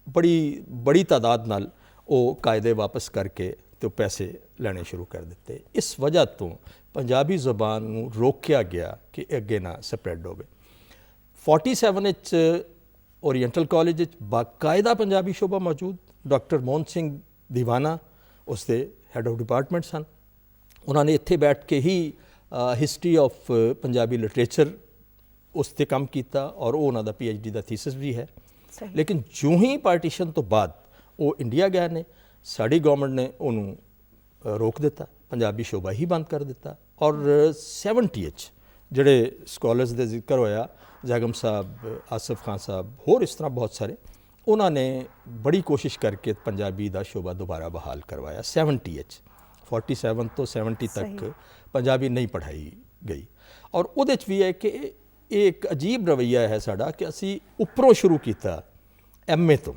ਬੜੀ ਤਾਦਾਦ ਨਾਲ ਉਹ ਕਾਇਦੇ ਵਾਪਸ ਕਰਕੇ ਤੇ ਉਹ ਪੈਸੇ ਲੈਣੇ ਸ਼ੁਰੂ ਕਰ ਦਿੱਤੇ। ਇਸ ਵਜ੍ਹਾ ਤੋਂ ਪੰਜਾਬੀ ਜ਼ਬਾਨ ਨੂੰ ਰੋਕਿਆ ਗਿਆ ਕਿ ਅੱਗੇ ਨਾ ਸਪਰੈਡ ਹੋਵੇ। 47 ਵਿੱਚ ਓਰੀਐਂਟਲ ਕਾਲਜ ਵਿੱਚ ਬਾਕਾਇਦਾ ਪੰਜਾਬੀ ਸ਼ੋਭਾ ਮੌਜੂਦ। ਡਾਕਟਰ ਮੋਹਨ ਸਿੰਘ ਦੀਵਾਨਾ ਉਸ ਦੇ ਹੈਡ ਆਫ ਡਿਪਾਰਟਮੈਂਟ ਸਨ। ਉਹਨਾਂ ਨੇ ਇੱਥੇ ਬੈਠ ਕੇ ਹੀ ਹਿਸਟਰੀ ਆਫ ਪੰਜਾਬੀ ਲਿਟਰੇਚਰ ਉਸ 'ਤੇ ਕੰਮ ਕੀਤਾ, ਔਰ ਉਹ ਉਹਨਾਂ ਦਾ PhD ਦਾ ਥੀਸਿਸ ਵੀ ਹੈ। ਲੇਕਿਨ ਜਿਉਂ ਹੀ ਪਾਰਟੀਸ਼ਨ ਤੋਂ ਬਾਅਦ ਉਹ ਇੰਡੀਆ ਗਏ ਨੇ, ਸਾਡੀ ਗਵਰਨਮੈਂਟ ਨੇ ਉਹਨੂੰ ਰੋਕ ਦਿੱਤਾ, ਪੰਜਾਬੀ ਸ਼ੋਭਾ ਹੀ ਬੰਦ ਕਰ ਦਿੱਤਾ। ਔਰ 70 ਵਿੱਚ ਜਿਹੜੇ ਸਕਾਲਰਸ ਦੇ ਜ਼ਿਕਰ ਹੋਇਆ, ਜ਼ਾਗਮ ਸਾਹਿਬ, ਆਸਫ ਖਾਨ ਸਾਹਿਬ, ਹੋਰ ਇਸ ਤਰ੍ਹਾਂ ਬਹੁਤ ਸਾਰੇ, ਉਹਨਾਂ ਨੇ ਬੜੀ ਕੋਸ਼ਿਸ਼ ਕਰਕੇ ਪੰਜਾਬੀ ਦਾ ਸ਼ੋਭਾ ਦੁਬਾਰਾ ਬਹਾਲ ਕਰਵਾਇਆ। 70 ਵਿੱਚ 47 ਤੋਂ 70 ਤੱਕ ਪੰਜਾਬੀ ਨਹੀਂ ਪੜ੍ਹਾਈ ਗਈ। ਔਰ ਉਹਦੇ 'ਚ ਵੀ ਹੈ ਕਿ ਇਹ ਇੱਕ ਅਜੀਬ ਰਵੱਈਆ ਹੈ ਸਾਡਾ ਕਿ ਅਸੀਂ ਉੱਪਰੋਂ ਸ਼ੁਰੂ ਕੀਤਾ, MA ਤੋਂ।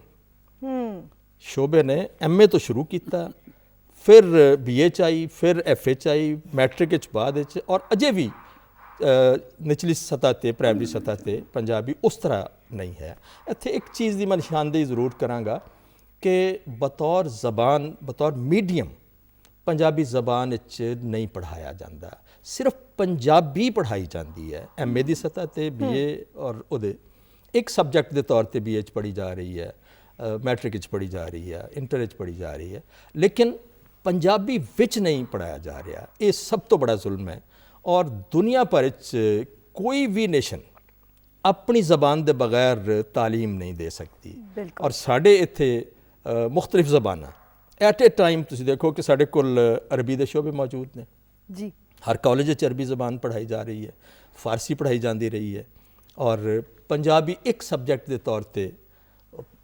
ਸ਼ੋਭੇ ਨੇ MA ਤੋਂ ਸ਼ੁਰੂ ਕੀਤਾ, ਫਿਰ BA 'ਚ ਆਈ, ਫਿਰ FA 'ਚ ਆਈ, ਮੈਟ੍ਰਿਕ ਵਿੱਚ ਬਾਅਦ ਵਿੱਚ, ਔਰ ਅਜੇ ਵੀ ਨਿਚਲੀ ਸਤਹ ਤੇ, ਪ੍ਰਾਇਮਰੀ ਸਤਹ ਤੇ ਪੰਜਾਬੀ ਉਸ ਤਰ੍ਹਾਂ ਨਹੀਂ ਹੈ। ਇੱਥੇ ਇੱਕ ਚੀਜ਼ ਦੀ ਮੈਂ ਨਿਸ਼ਾਨਦੇਹੀ ਜ਼ਰੂਰ ਕਰਾਂਗਾ ਕਿ ਬਤੌਰ ਜ਼ਬਾਨ, ਬਤੌਰ ਮੀਡੀਅਮ ਪੰਜਾਬੀ ਜ਼ਬਾਨ ਵਿੱਚ ਨਹੀਂ ਪੜ੍ਹਾਇਆ ਜਾਂਦਾ, ਸਿਰਫ ਪੰਜਾਬੀ ਪੜ੍ਹਾਈ ਜਾਂਦੀ ਹੈ। MA ਦੀ ਸਤਹ ਤੇ, BA ਔਰ ਉਹਦੇ ਇੱਕ ਸਬਜੈਕਟ ਦੇ ਤੌਰ ਤੇ BA 'ਚ ਪੜ੍ਹੀ ਜਾ ਰਹੀ ਹੈ, ਮੈਟ੍ਰਿਕ ਵਿੱਚ ਪੜ੍ਹੀ ਜਾ ਰਹੀ ਹੈ, ਇੰਟਰ ਵਿੱਚ ਪੜ੍ਹੀ ਜਾ ਰਹੀ ਹੈ, ਲੇਕਿਨ ਪੰਜਾਬੀ ਵਿੱਚ ਨਹੀਂ ਪੜ੍ਹਾਇਆ ਜਾ ਰਿਹਾ। ਇਹ ਸਭ ਤੋਂ ਬੜਾ ਜ਼ੁਲਮ ਹੈ। ਔਰ ਦੁਨੀਆ ਭਰ ਵਿੱਚ ਕੋਈ ਵੀ ਨੇਸ਼ਨ ਆਪਣੀ ਜ਼ਬਾਨ ਦੇ ਬਗੈਰ ਤਾਲੀਮ ਨਹੀਂ ਦੇ ਸਕਦੀ। ਔਰ ਸਾਡੇ ਇੱਥੇ ਮੁਖਤਲਿਫ ਜ਼ਬਾਨਾਂ ਐਟ ਏ ਟਾਈਮ ਤੁਸੀਂ ਦੇਖੋ ਕਿ ਸਾਡੇ ਕੋਲ ਅਰਬੀ ਦੇ ਸ਼ੋਬੇ ਮੌਜੂਦ ਨੇ ਜੀ। ਹਰ ਕਾਲਜ ਵਿੱਚ ਅਰਬੀ ਜ਼ਬਾਨ ਪੜ੍ਹਾਈ ਜਾ ਰਹੀ ਹੈ, ਫਾਰਸੀ ਪੜ੍ਹਾਈ ਜਾਂਦੀ ਰਹੀ ਹੈ, ਔਰ ਪੰਜਾਬੀ ਇੱਕ ਸਬਜੈਕਟ ਦੇ ਤੌਰ ਤੇ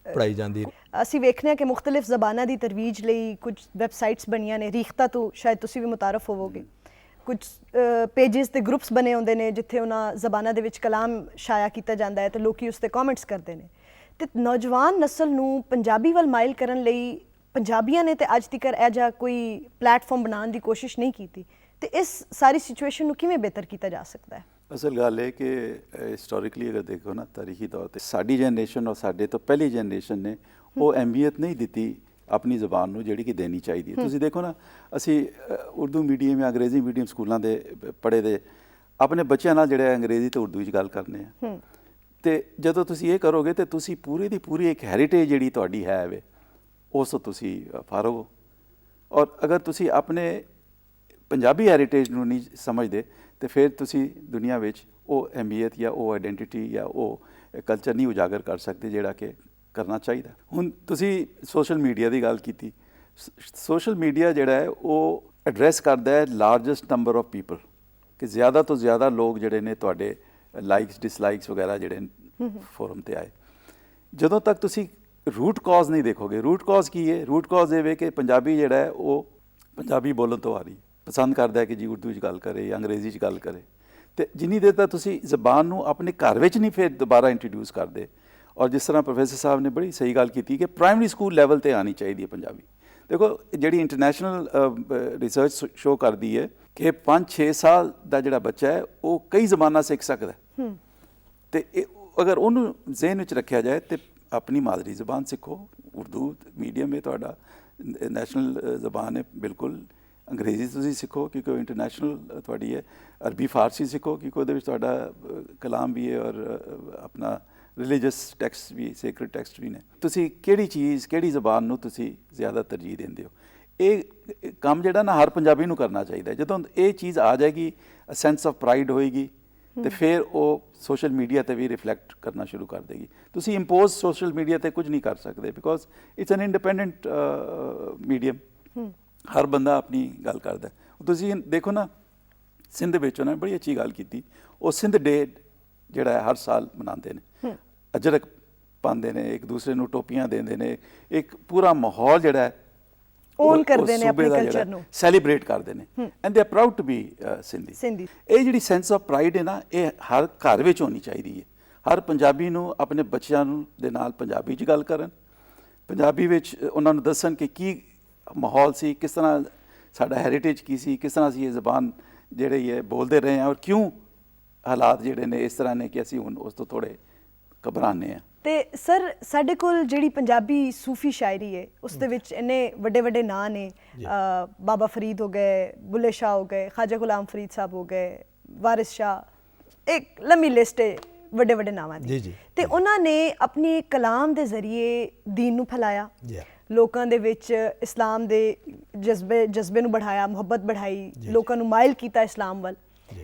ਪੜ੍ਹਾਈ ਜਾਂਦੀ ਹੈ। ਅਸੀਂ ਵੇਖਦੇ ਹਾਂ ਕਿ ਮੁਖਤਲਿਫ ਜ਼ਬਾਨਾਂ ਦੀ ਤਰਵੀਜ ਲਈ ਕੁਝ ਵੈਬਸਾਈਟਸ ਬਣੀਆਂ ਨੇ। ਰੀਖਤਾ ਤੋਂ ਸ਼ਾਇਦ ਤੁਸੀਂ ਵੀ ਮੁਤਾਰਫ ਹੋਵੋਗੇ। ਕੁਝ ਪੇਜਿਸ ਤੇ ਗਰੁੱਪਸ ਬਣੇ ਹੁੰਦੇ ਨੇ ਜਿੱਥੇ ਉਹਨਾਂ ਜ਼ਬਾਨਾਂ ਦੇ ਵਿੱਚ ਕਲਾਮ ਸ਼ਾਇਆ ਕੀਤਾ ਜਾਂਦਾ ਹੈ ਤੇ ਲੋਕੀ ਉਸ ਤੇ ਕਮੈਂਟਸ ਕਰਦੇ ਨੇ। ਤੇ ਨੌਜਵਾਨ ਨਸਲ ਨੂੰ ਪੰਜਾਬੀ ਵੱਲ ਮਾਇਲ ਕਰਨ ਲਈ ਪੰਜਾਬੀਆਂ ਨੇ ਤੇ ਅੱਜ ਤੱਕ ਇਹ ਜਿਹਾ ਕੋਈ ਪਲੇਟਫਾਰਮ ਬਣਾਉਣ ਦੀ ਕੋਸ਼ਿਸ਼ ਨਹੀਂ ਕੀਤੀ। ਤੇ ਇਸ ਸਾਰੀ ਸਿਚੁਏਸ਼ਨ ਨੂੰ ਕਿਵੇਂ ਬਿਹਤਰ ਕੀਤਾ ਜਾ ਸਕਦਾ ਹੈ? ਅਸਲ ਗੱਲ ਹੈ ਕਿ ਹਿਸਟੋਰੀਕਲੀ ਅਗਰ ਦੇਖੋ ਨਾ, ਤਾਰੀਖੀ ਤੌਰ ਤੇ ਸਾਡੀ ਜਨਰੇਸ਼ਨ ਔਰ ਸਾਡੇ ਤੋਂ ਪਹਿਲੀ ਜਨਰੇਸ਼ਨ ਨੇ ਉਹ ਅਹਿਮੀਅਤ ਨਹੀਂ ਦਿੱਤੀ ਆਪਣੀ ਜ਼ਬਾਨ ਨੂੰ ਜਿਹੜੀ ਕਿ ਦੇਣੀ ਚਾਹੀਦੀ ਹੈ। ਤੁਸੀਂ ਦੇਖੋ ਨਾ, ਅਸੀਂ ਉਰਦੂ ਮੀਡੀਅਮ ਜਾਂ ਅੰਗਰੇਜ਼ੀ ਮੀਡੀਅਮ ਸਕੂਲਾਂ ਦੇ ਪੜ੍ਹੇ ਦੇ ਆਪਣੇ ਬੱਚਿਆਂ ਨਾਲ ਜਿਹੜੇ ਅੰਗਰੇਜ਼ੀ ਤੇ ਉਰਦੂ 'ਚ ਗੱਲ ਕਰਨੇ ਆ। ਤੇ ਜਦੋਂ ਤੁਸੀਂ ਇਹ ਕਰੋਗੇ ਤੇ ਤੁਸੀਂ ਪੂਰੀ ਦੀ ਪੂਰੀ ਇੱਕ ਹੈਰੀਟੇਜ ਜਿਹੜੀ ਤੁਹਾਡੀ ਹੈ ਵੇ ਉਸ ਤੋਂ ਤੁਸੀਂ ਫਾਰਗ ਹੋ। ਔਰ ਅਗਰ ਤੁਸੀਂ ਆਪਣੇ ਪੰਜਾਬੀ ਹੈਰੀਟੇਜ ਨੂੰ ਨਹੀਂ ਸਮਝਦੇ ਤੇ ਫਿਰ ਤੁਸੀਂ ਦੁਨੀਆ ਵਿੱਚ ਉਹ ਅਹਿਮੀਅਤ ਜਾਂ ਉਹ ਆਈਡੈਂਟੀਟੀ ਜਾਂ ਉਹ ਕਲਚਰ ਨਹੀਂ ਉਜਾਗਰ ਕਰ ਸਕਦੇ ਜਿਹੜਾ ਕਿ ਕਰਨਾ ਚਾਹੀਦਾ। ਹੁਣ ਤੁਸੀਂ ਸੋਸ਼ਲ ਮੀਡੀਆ ਦੀ ਗੱਲ ਕੀਤੀ। ਸੋਸ਼ਲ ਮੀਡੀਆ ਜਿਹੜਾ ਹੈ ਉਹ ਐਡਰੈਸ ਕਰਦਾ ਹੈ ਲਾਰਜੈਸਟ ਨੰਬਰ ਆਫ ਪੀਪਲ, ਕਿ ਜ਼ਿਆਦਾ ਤੋਂ ਜ਼ਿਆਦਾ ਲੋਕ ਜਿਹੜੇ ਨੇ ਤੁਹਾਡੇ ਲਾਈਕਸ ਡਿਸਲਾਈਕਸ ਵਗੈਰਾ ਜਿਹੜੇ ਫੋਰਮ ਤੇ ਆਏ। ਜਦੋਂ ਤੱਕ ਤੁਸੀਂ ਰੂਟ ਕਾਜ਼ ਨਹੀਂ ਦੇਖੋਗੇ, ਰੂਟ ਕਾਜ਼ ਕੀ ਹੈ? ਰੂਟ ਕਾਜ਼ ਇਹ ਵੇ ਕਿ ਪੰਜਾਬੀ ਜਿਹੜਾ ਹੈ ਉਹ ਪੰਜਾਬੀ ਬੋਲਣ ਤੋਂ ਆ ਰਹੀ, ਪਸੰਦ ਕਰਦਾ ਹੈ ਕਿ ਜੀ ਉਰਦੂ 'ਚ ਗੱਲ ਕਰੇ ਜਾਂ ਅੰਗਰੇਜ਼ੀ 'ਚ ਗੱਲ ਕਰੇ। ਤੇ ਜਿੰਨੀ ਦੇਰ ਤੱਕ ਤੁਸੀਂ ਜ਼ਬਾਨ ਨੂੰ ਆਪਣੇ ਘਰ ਵਿੱਚ ਨਹੀਂ ਫਿਰ ਦੁਬਾਰਾ ਇੰਟਰੋਡਿਊਸ ਕਰਦੇ, ਔਰ ਜਿਸ ਤਰ੍ਹਾਂ ਪ੍ਰੋਫੈਸਰ ਸਾਹਿਬ ਨੇ ਬੜੀ ਸਹੀ ਗੱਲ ਕੀਤੀ ਕਿ ਪ੍ਰਾਇਮਰੀ ਸਕੂਲ ਲੈਵਲ ਤੇ ਆਉਣੀ ਚਾਹੀਦੀ ਹੈ ਪੰਜਾਬੀ। ਦੇਖੋ ਜਿਹੜੀ ਇੰਟਰਨੈਸ਼ਨਲ ਰਿਸਰਚ ਸ਼ੋ ਕਰਦੀ ਹੈ ਕਿ 5-6 ਸਾਲ ਦਾ ਜਿਹੜਾ ਬੱਚਾ ਹੈ ਉਹ ਕਈ ਜ਼ਬਾਨਾਂ ਸਿੱਖ ਸਕਦਾ ਹੈ। ਤੇ ਅਗਰ ਉਹਨੂੰ ਜ਼ਿਹਨ ਵਿੱਚ ਰੱਖਿਆ ਜਾਏ ਤੇ ਆਪਣੀ ਮਾਦਰੀ ਜ਼ਬਾਨ ਸਿੱਖੋ। ਉਰਦੂ ਮੀਡੀਅਮ ਹੈ ਤੁਹਾਡਾ, ਨੈਸ਼ਨਲ ਜ਼ਬਾਨ ਹੈ ਬਿਲਕੁਲ। ਅੰਗਰੇਜ਼ੀ ਤੁਸੀਂ ਸਿੱਖੋ ਕਿਉਂਕਿ ਉਹ ਇੰਟਰਨੈਸ਼ਨਲ ਤੁਹਾਡੀ ਹੈ। ਅਰਬੀ ਫਾਰਸੀ ਸਿੱਖੋ ਕਿਉਂਕਿ ਉਹਦੇ ਵਿੱਚ ਤੁਹਾਡਾ ਕਲਾਮ ਵੀ ਹੈ ਔਰ ਆਪਣਾ ਰਿਲੀਜੀਅਸ ਟੈਕਸਟ ਵੀ, ਸੇਕਰਡ ਟੈਕਸਟ ਵੀ ਨੇ। ਤੁਸੀਂ ਕਿਹੜੀ ਚੀਜ਼, ਕਿਹੜੀ ਜ਼ਬਾਨ ਨੂੰ ਤੁਸੀਂ ਜ਼ਿਆਦਾ ਤਰਜੀਹ ਦਿੰਦੇ ਹੋ? ਇਹ ਕੰਮ ਜਿਹੜਾ ਨਾ ਹਰ ਪੰਜਾਬੀ ਨੂੰ ਕਰਨਾ ਚਾਹੀਦਾ। ਜਦੋਂ ਇਹ ਚੀਜ਼ ਆ ਜਾਏਗੀ, ਸੈਂਸ ਆਫ ਪ੍ਰਾਈਡ ਹੋਏਗੀ, ਤੇ ਫਿਰ ਉਹ ਸੋਸ਼ਲ ਮੀਡੀਆ ਤੇ ਵੀ ਰਿਫਲੈਕਟ ਕਰਨਾ ਸ਼ੁਰੂ ਕਰ ਦੇਗੀ। ਤੁਸੀਂ ਇੰਪੋਜ਼ ਸੋਸ਼ਲ ਮੀਡੀਆ ਤੇ ਕੁਝ ਨਹੀਂ ਕਰ ਸਕਦੇ because it's an independent medium. ਹਰ ਬੰਦਾ ਆਪਣੀ ਗੱਲ ਕਰਦਾ। ਤੁਸੀਂ ਦੇਖੋ ਨਾ, ਸਿੰਧ ਵਿੱਚ ਉਹਨਾਂ ਨੇ ਬੜੀ ਅੱਛੀ ਗੱਲ ਕੀਤੀ। ਉਹ ਸਿੰਧ ਡੇ ਜਿਹੜਾ ਹੈ ਹਰ ਸਾਲ ਮਨਾਉਂਦੇ ਨੇ, ਅਜਰਕ ਪਾਉਂਦੇ ਨੇ, ਇੱਕ ਦੂਸਰੇ ਨੂੰ ਟੋਪੀਆਂ ਦਿੰਦੇ ਨੇ, ਇੱਕ ਪੂਰਾ ਮਾਹੌਲ ਜਿਹੜਾ ਹੈ ਓਨ ਕਰਦੇ ਨੇ ਆਪਣੇ ਕਲਚਰ ਨੂੰ, ਸੈਲੀਬ੍ਰੇਟ ਕਰਦੇ ਨੇ and they are proud to be Sindhi. ਇਹ ਜਿਹੜੀ ਸੈਂਸ ਆਫ ਪ੍ਰਾਈਡ ਹੈ ਨਾ, ਇਹ ਹਰ ਘਰ ਵਿੱਚ ਹੋਣੀ ਚਾਹੀਦੀ ਹੈ। ਹਰ ਪੰਜਾਬੀ ਨੂੰ ਆਪਣੇ ਬੱਚਿਆਂ ਨੂੰ ਦੇ ਨਾਲ ਪੰਜਾਬੀ 'ਚ ਗੱਲ ਕਰਨ, ਪੰਜਾਬੀ ਵਿੱਚ ਉਹਨਾਂ ਨੂੰ ਦੱਸਣ ਕਿ ਕੀ ਮਾਹੌਲ ਸੀ, ਕਿਸ ਤਰ੍ਹਾਂ ਸਾਡਾ ਹੈਰੀਟੇਜ ਕੀ ਸੀ, ਕਿਸ ਤਰ੍ਹਾਂ ਅਸੀਂ ਇਹ ਜ਼ਬਾਨ ਜਿਹੜੀ ਹੈ ਬੋਲਦੇ ਰਹੇ ਹਾਂ ਔਰ ਕਿਉਂ ਹਾਲਾਤ ਜਿਹੜੇ ਨੇ ਇਸ ਤਰ੍ਹਾਂ ਨੇ ਕਿ ਅਸੀਂ ਹੁਣ ਉਸ ਤੋਂ ਥੋੜ੍ਹੇ ਘਬਰਾਉਂਦੇ ਹਾਂ। ਤੇ ਸਰ ਸਾਡੇ ਕੋਲ ਜਿਹੜੀ ਪੰਜਾਬੀ ਸੂਫੀ ਸ਼ਾਇਰੀ ਹੈ ਉਸ ਦੇ ਵਿੱਚ ਇੰਨੇ ਵੱਡੇ ਵੱਡੇ ਨਾਂ ਨੇ, ਬਾਬਾ ਫਰੀਦ ਹੋ ਗਏ, ਬੁੱਲੇ ਸ਼ਾਹ ਹੋ ਗਏ, ਖਾਜਾ ਗੁਲਾਮ ਫਰੀਦ ਸਾਹਿਬ ਹੋ ਗਏ, ਵਾਰਿਸ ਸ਼ਾਹ, ਇੱਕ ਲੰਮੀ ਲਿਸਟ ਹੈ ਵੱਡੇ ਵੱਡੇ ਨਾਵਾਂ ਦੀ। ਤੇ ਉਹਨਾਂ ਨੇ ਆਪਣੀ ਕਲਾਮ ਦੇ ਜ਼ਰੀਏ ਦੀਨ ਨੂੰ ਫੈਲਾਇਆ, ਲੋਕਾਂ ਦੇ ਵਿੱਚ ਇਸਲਾਮ ਦੇ ਜਜ਼ਬੇ ਨੂੰ ਬੜਾਇਆ, ਮੁਹੱਬਤ ਬੜਾਈ, ਲੋਕਾਂ ਨੂੰ ਮਾਇਲ ਕੀਤਾ ਇਸਲਾਮ ਵੱਲ।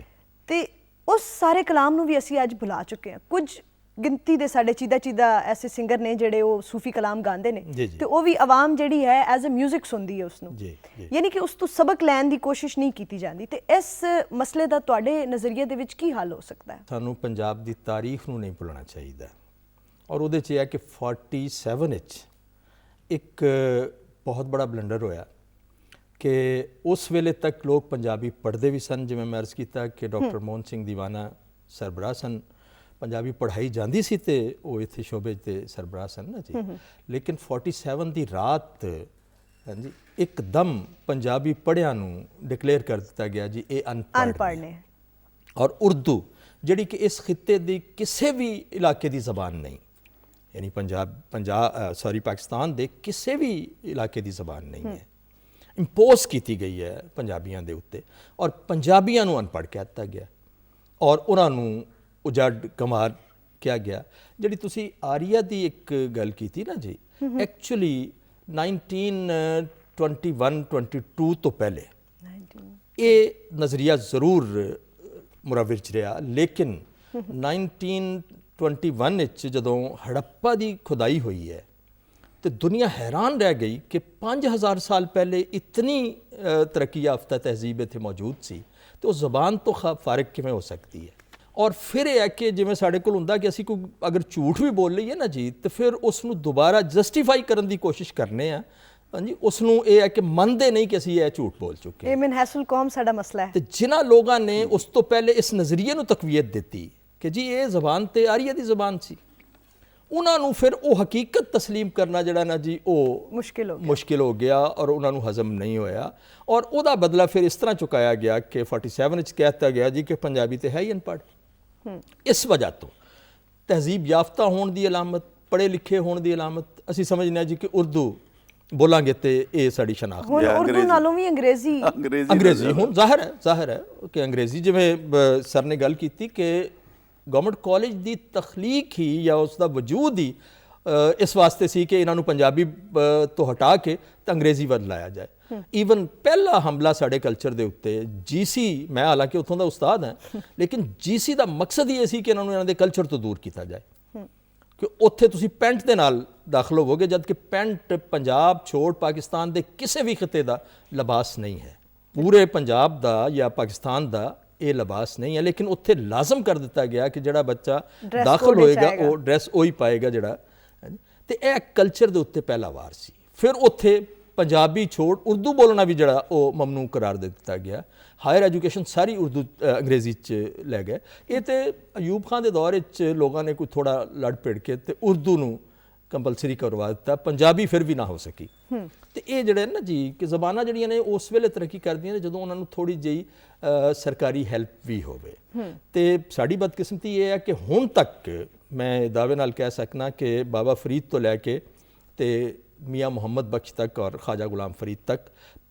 ਤੇ ਉਸ ਸਾਰੇ ਕਲਾਮ ਨੂੰ ਵੀ ਅਸੀਂ ਅੱਜ ਭੁਲਾ ਚੁੱਕੇ ਹਾਂ। ਕੁਝ ਗਿਣਤੀ ਦੇ ਸਾਡੇ ਚੀਦਾ ਐਸੇ ਸਿੰਗਰ ਨੇ ਜਿਹੜੇ ਉਹ ਸੂਫੀ ਕਲਾਮ ਗਾਉਂਦੇ ਨੇ ਤੇ ਉਹ ਵੀ ਆਵਾਮ ਜਿਹੜੀ ਹੈ ਐਜ਼ ਅ ਮਿਊਜ਼ਿਕ ਸੁਣਦੀ ਹੈ ਉਸਨੂੰ, ਯਾਨੀ ਕਿ ਉਸ ਤੋਂ ਸਬਕ ਲੈਣ ਦੀ ਕੋਸ਼ਿਸ਼ ਨਹੀਂ ਕੀਤੀ ਜਾਂਦੀ। ਤੇ ਇਸ ਮਸਲੇ ਦਾ ਤੁਹਾਡੇ ਨਜ਼ਰੀਏ ਦੇ ਵਿੱਚ ਕੀ ਹੱਲ ਹੋ ਸਕਦਾ ਹੈ? ਸਾਨੂੰ ਪੰਜਾਬ ਦੀ ਤਾਰੀਖ ਨੂੰ ਨਹੀਂ ਭੁੱਲਣਾ ਚਾਹੀਦਾ ਔਰ ਉਹਦੇ 'ਚ ਇਹ ਹੈ ਕਿ 47 ਵਿੱਚ ਇੱਕ ਬਹੁਤ ਬੜਾ ਬਲੰਡਰ ਹੋਇਆ ਕਿ ਉਸ ਵੇਲੇ ਤੱਕ ਲੋਕ ਪੰਜਾਬੀ ਪੜ੍ਹਦੇ ਵੀ ਸਨ। ਜਿਵੇਂ ਮੈਂ ਅਰਜ਼ ਕੀਤਾ ਕਿ ਡਾਕਟਰ ਮੋਹਨ ਸਿੰਘ ਦੀਵਾਨਾ ਸਰਬਰਾਹ ਸਨ, ਪੰਜਾਬੀ ਪੜ੍ਹਾਈ ਜਾਂਦੀ ਸੀ ਤੇ ਉਹ ਇੱਥੇ ਸ਼ੋਬੇ 'ਤੇ ਸਰਬਰਾਹ ਸਨ ਨਾ ਜੀ। ਲੇਕਿਨ 47 ਦੀ ਰਾਤ ਹਾਂਜੀ ਇੱਕਦਮ ਪੰਜਾਬੀ ਪੜ੍ਹਿਆਂ ਨੂੰ ਡਿਕਲੇਅਰ ਕਰ ਦਿੱਤਾ ਗਿਆ ਜੀ ਇਹ ਅਨਪੜ੍ਹ ਨੇ। ਔਰ ਉਰਦੂ ਜਿਹੜੀ ਕਿ ਇਸ ਖਿੱਤੇ ਦੀ ਕਿਸੇ ਵੀ ਇਲਾਕੇ ਦੀ ਜ਼ਬਾਨ ਨਹੀਂ, ਯਾਨੀ ਪਾਕਿਸਤਾਨ ਦੇ ਕਿਸੇ ਵੀ ਇਲਾਕੇ ਦੀ ਜ਼ਬਾਨ ਨਹੀਂ ਹੈ, ਇੰਪੋਜ਼ ਕੀਤੀ ਗਈ ਹੈ ਪੰਜਾਬੀਆਂ ਦੇ ਉੱਤੇ ਔਰ ਪੰਜਾਬੀਆਂ ਨੂੰ ਅਨਪੜ੍ਹ ਕਹਿ ਦਿੱਤਾ ਗਿਆ ਔਰ ਉਹਨਾਂ ਨੂੰ ਉਜੜ ਕਮਾਰ ਕਿਹਾ ਗਿਆ। ਜਿਹੜੀ ਤੁਸੀਂ ਆਰੀਆ ਦੀ ਇੱਕ ਗੱਲ ਕੀਤੀ ਨਾ ਜੀ, ਐਕਚੁਅਲੀ 1921-22 ਤੋਂ ਪਹਿਲੇ ਇਹ ਨਜ਼ਰੀਆ ਜ਼ਰੂਰ ਮੁਰਵਿਜ 'ਚ ਰਿਹਾ, ਲੇਕਿਨ 1921 ਵਿੱਚ ਜਦੋਂ ਹੜੱਪਾ ਦੀ ਖੁਦਾਈ ਹੋਈ ਹੈ ਤੇ ਦੁਨੀਆ ਹੈਰਾਨ ਰਹਿ ਗਈ ਕਿ 5000 ਸਾਲ ਪਹਿਲੇ ਇਤਨੀ ਤਰੱਕੀ ਯਾਫਤਾ ਤਹਿਜ਼ੀਬ ਇੱਥੇ ਮੌਜੂਦ ਸੀ ਤੇ ਉਹ ਜ਼ਬਾਨ ਤੋਂ ਫਾਰਿਗ ਕਿਵੇਂ ਹੋ ਸਕਦੀ ਹੈ। ਔਰ ਫਿਰ ਇਹ ਹੈ ਕਿ ਜਿਵੇਂ ਸਾਡੇ ਕੋਲ ਹੁੰਦਾ ਕਿ ਅਸੀਂ ਕੋਈ ਅਗਰ ਝੂਠ ਵੀ ਬੋਲ ਲਈਏ ਨਾ ਜੀ ਤੇ ਫਿਰ ਉਸ ਨੂੰ ਦੁਬਾਰਾ ਜਸਟੀਫਾਈ ਕਰਨ ਦੀ ਕੋਸ਼ਿਸ਼ ਕਰਨੇ ਆ ਹਾਂਜੀ। ਉਸ ਨੂੰ ਇਹ ਹੈ ਕਿ ਮੰਨਦੇ ਨਹੀਂ ਕਿ ਅਸੀਂ ਇਹ ਝੂਠ ਬੋਲ ਚੁੱਕੇ। ਇਹ ਮਨਹਸੁਲ ਕੌਮ ਸਾਡਾ ਮਸਲਾ ਹੈ। ਤੇ ਜਿਨ੍ਹਾਂ ਲੋਕਾਂ ਨੇ ਉਸ ਤੋਂ ਪਹਿਲੇ ਇਸ ਨਜ਼ਰੀਏ ਨੂੰ ਤਕਵੀਅਤ ਦਿੱਤੀ ਕਿ ਜੀ ਇਹ ਜ਼ਬਾਨ ਤੇ ਆਰੀਆ ਦੀ ਜ਼ਬਾਨ ਸੀ, ਉਹਨਾਂ ਨੂੰ ਫਿਰ ਉਹ ਹਕੀਕਤ ਤਸਲੀਮ ਕਰਨਾ ਜਿਹੜਾ ਨਾ ਜੀ ਉਹ ਮੁਸ਼ਕਿਲ ਹੋ ਗਿਆ ਔਰ ਉਹਨਾਂ ਨੂੰ ਹਜ਼ਮ ਨਹੀਂ ਹੋਇਆ ਔਰ ਉਹਦਾ ਬਦਲਾ ਫਿਰ ਇਸ ਤਰ੍ਹਾਂ ਚੁਕਾਇਆ ਗਿਆ ਕਿ 47 ਵਿੱਚ ਕਹਿ ਦਿੱਤਾ ਗਿਆ ਜੀ ਕਿ ਪੰਜਾਬੀ ਤੇ ਹੈ ਹੀ ਅਨਪੜ੍ਹ। ਇਸ ਵਜ੍ਹਾ ਤੋਂ ਤਹਿਜ਼ੀਬ ਯਾਫਤਾ ਹੋਣ ਦੀ ਅਲਾਮਤ, ਪੜ੍ਹੇ ਲਿਖੇ ਹੋਣ ਦੀ ਅਲਾਮਤ ਅਸੀਂ ਸਮਝਦੇ ਹਾਂ ਜੀ ਕਿ ਉਰਦੂ ਬੋਲਾਂਗੇ ਤੇ ਇਹ ਸਾਡੀ ਸ਼ਨਾਖਤ ਹੁਣ ਉਰਦੂ ਨਾਲੋਂ ਵੀ ਅੰਗਰੇਜ਼ੀ ਹੁਣ ਜ਼ਾਹਿਰ ਹੈ ਕਿ ਅੰਗਰੇਜ਼ੀ, ਜਿਵੇਂ ਸਰ ਨੇ ਗੱਲ ਕੀਤੀ ਕਿ ਗਵਰਨਮੈਂਟ ਕਾਲਜ ਦੀ ਤਖਲੀਕ ਹੀ ਜਾਂ ਉਸ ਦਾ ਵਜੂਦ ਹੀ ਇਸ ਵਾਸਤੇ ਸੀ ਕਿ ਇਹਨਾਂ ਨੂੰ ਪੰਜਾਬੀ ਤੋਂ ਹਟਾ ਕੇ ਤਾਂ ਅੰਗਰੇਜ਼ੀ ਵੱਲ ਲਾਇਆ ਜਾਏ। ਈਵਨ ਪਹਿਲਾ ਹਮਲਾ ਸਾਡੇ ਕਲਚਰ ਦੇ ਉੱਤੇ GC, ਮੈਂ ਹਾਲਾਂਕਿ ਉੱਥੋਂ ਦਾ ਉਸਤਾਦ ਹਾਂ, ਲੇਕਿਨ GC ਦਾ ਮਕਸਦ ਹੀ ਇਹ ਸੀ ਕਿ ਇਹਨਾਂ ਨੂੰ ਇਹਨਾਂ ਦੇ ਕਲਚਰ ਤੋਂ ਦੂਰ ਕੀਤਾ ਜਾਏ ਕਿ ਉੱਥੇ ਤੁਸੀਂ ਪੈਂਟ ਦੇ ਨਾਲ ਦਾਖਲ ਹੋਵੋਗੇ, ਜਦ ਕਿ ਪੈਂਟ ਪੰਜਾਬ ਛੋੜ ਪਾਕਿਸਤਾਨ ਦੇ ਕਿਸੇ ਵੀ ਖਿੱਤੇ ਦਾ ਲਿਬਾਸ ਨਹੀਂ ਹੈ। ਪੂਰੇ ਪੰਜਾਬ ਦਾ ਜਾਂ ਪਾਕਿਸਤਾਨ ਦਾ ਇਹ ਲਿਬਾਸ ਨਹੀਂ ਹੈ, ਲੇਕਿਨ ਉੱਥੇ ਲਾਜ਼ਮ ਕਰ ਦਿੱਤਾ ਗਿਆ ਕਿ ਜਿਹੜਾ ਬੱਚਾ Dress ਦਾਖਲ code ਵਿੱਚ ਹੋਏਗਾ ਆਏਗਾ। ਉਹ ਡਰੈਸ ਉਹੀ ਪਾਏਗਾ ਜਿਹੜਾ, ਹਾਂਜੀ। ਤੇ ਇਹ ਕਲਚਰ ਦੇ ਉੱਤੇ ਪਹਿਲਾ ਵਾਰ ਸੀ। ਫਿਰ ਉੱਥੇ ਪੰਜਾਬੀ ਛੋੜ ਉਰਦੂ ਬੋਲਣਾ ਵੀ ਜਿਹੜਾ ਉਹ ਮਮਨੂ ਕਰਾਰ ਦੇ ਦਿੱਤਾ ਗਿਆ। ਹਾਇਰ ਐਜੂਕੇਸ਼ਨ ਸਾਰੀ ਉਰਦੂ ਅੰਗਰੇਜ਼ੀ 'ਚ ਲੈ ਗਏ। ਇਹ ਤੇ ਅਯੂਬ ਖਾਨ ਦੇ ਦੌਰ ਵਿੱਚ ਲੋਕਾਂ ਨੇ ਕੋਈ ਥੋੜਾ ਲੜ ਭਿੜ ਕੇ ਤੇ ਉਰਦੂ ਨੂੰ ਕੰਪਲਸਰੀ ਕਰਵਾ ਦਿੱਤਾ, ਪੰਜਾਬੀ ਫਿਰ ਵੀ ਨਾ ਹੋ ਸਕੀ। ਤੇ ਇਹ ਜਿਹੜੇ ਨਾ ਜੀ ਕਿ ਜ਼ਬਾਨਾਂ ਜਿਹੜੀਆਂ ਨੇ ਉਸ ਵੇਲੇ ਤਰੱਕੀ ਕਰਦੀਆਂ ਨੇ ਜਦੋਂ ਉਹਨਾਂ ਨੂੰ ਥੋੜੀ ਜਿਹੀ ਸਰਕਾਰੀ ਹੈਲਪ ਵੀ ਹੋਵੇ। ਤੇ ਸਾਡੀ ਬਦਕਿਸਮਤੀ ਇਹ ਹੈ ਕਿ ਹੁਣ ਤੱਕ ਮੈਂ ਦਾਅਵੇ ਨਾਲ ਕਹਿ ਸਕਣਾ ਕਿ ਬਾਬਾ ਫਰੀਦ ਤੋਂ ਲੈ ਕੇ ਤੇ ਮੀਆਂ ਮੁਹੰਮਦ ਬਖਸ਼ ਤੱਕ ਔਰ ਖਾਜਾ ਗੁਲਾਮ ਫਰੀਦ ਤੱਕ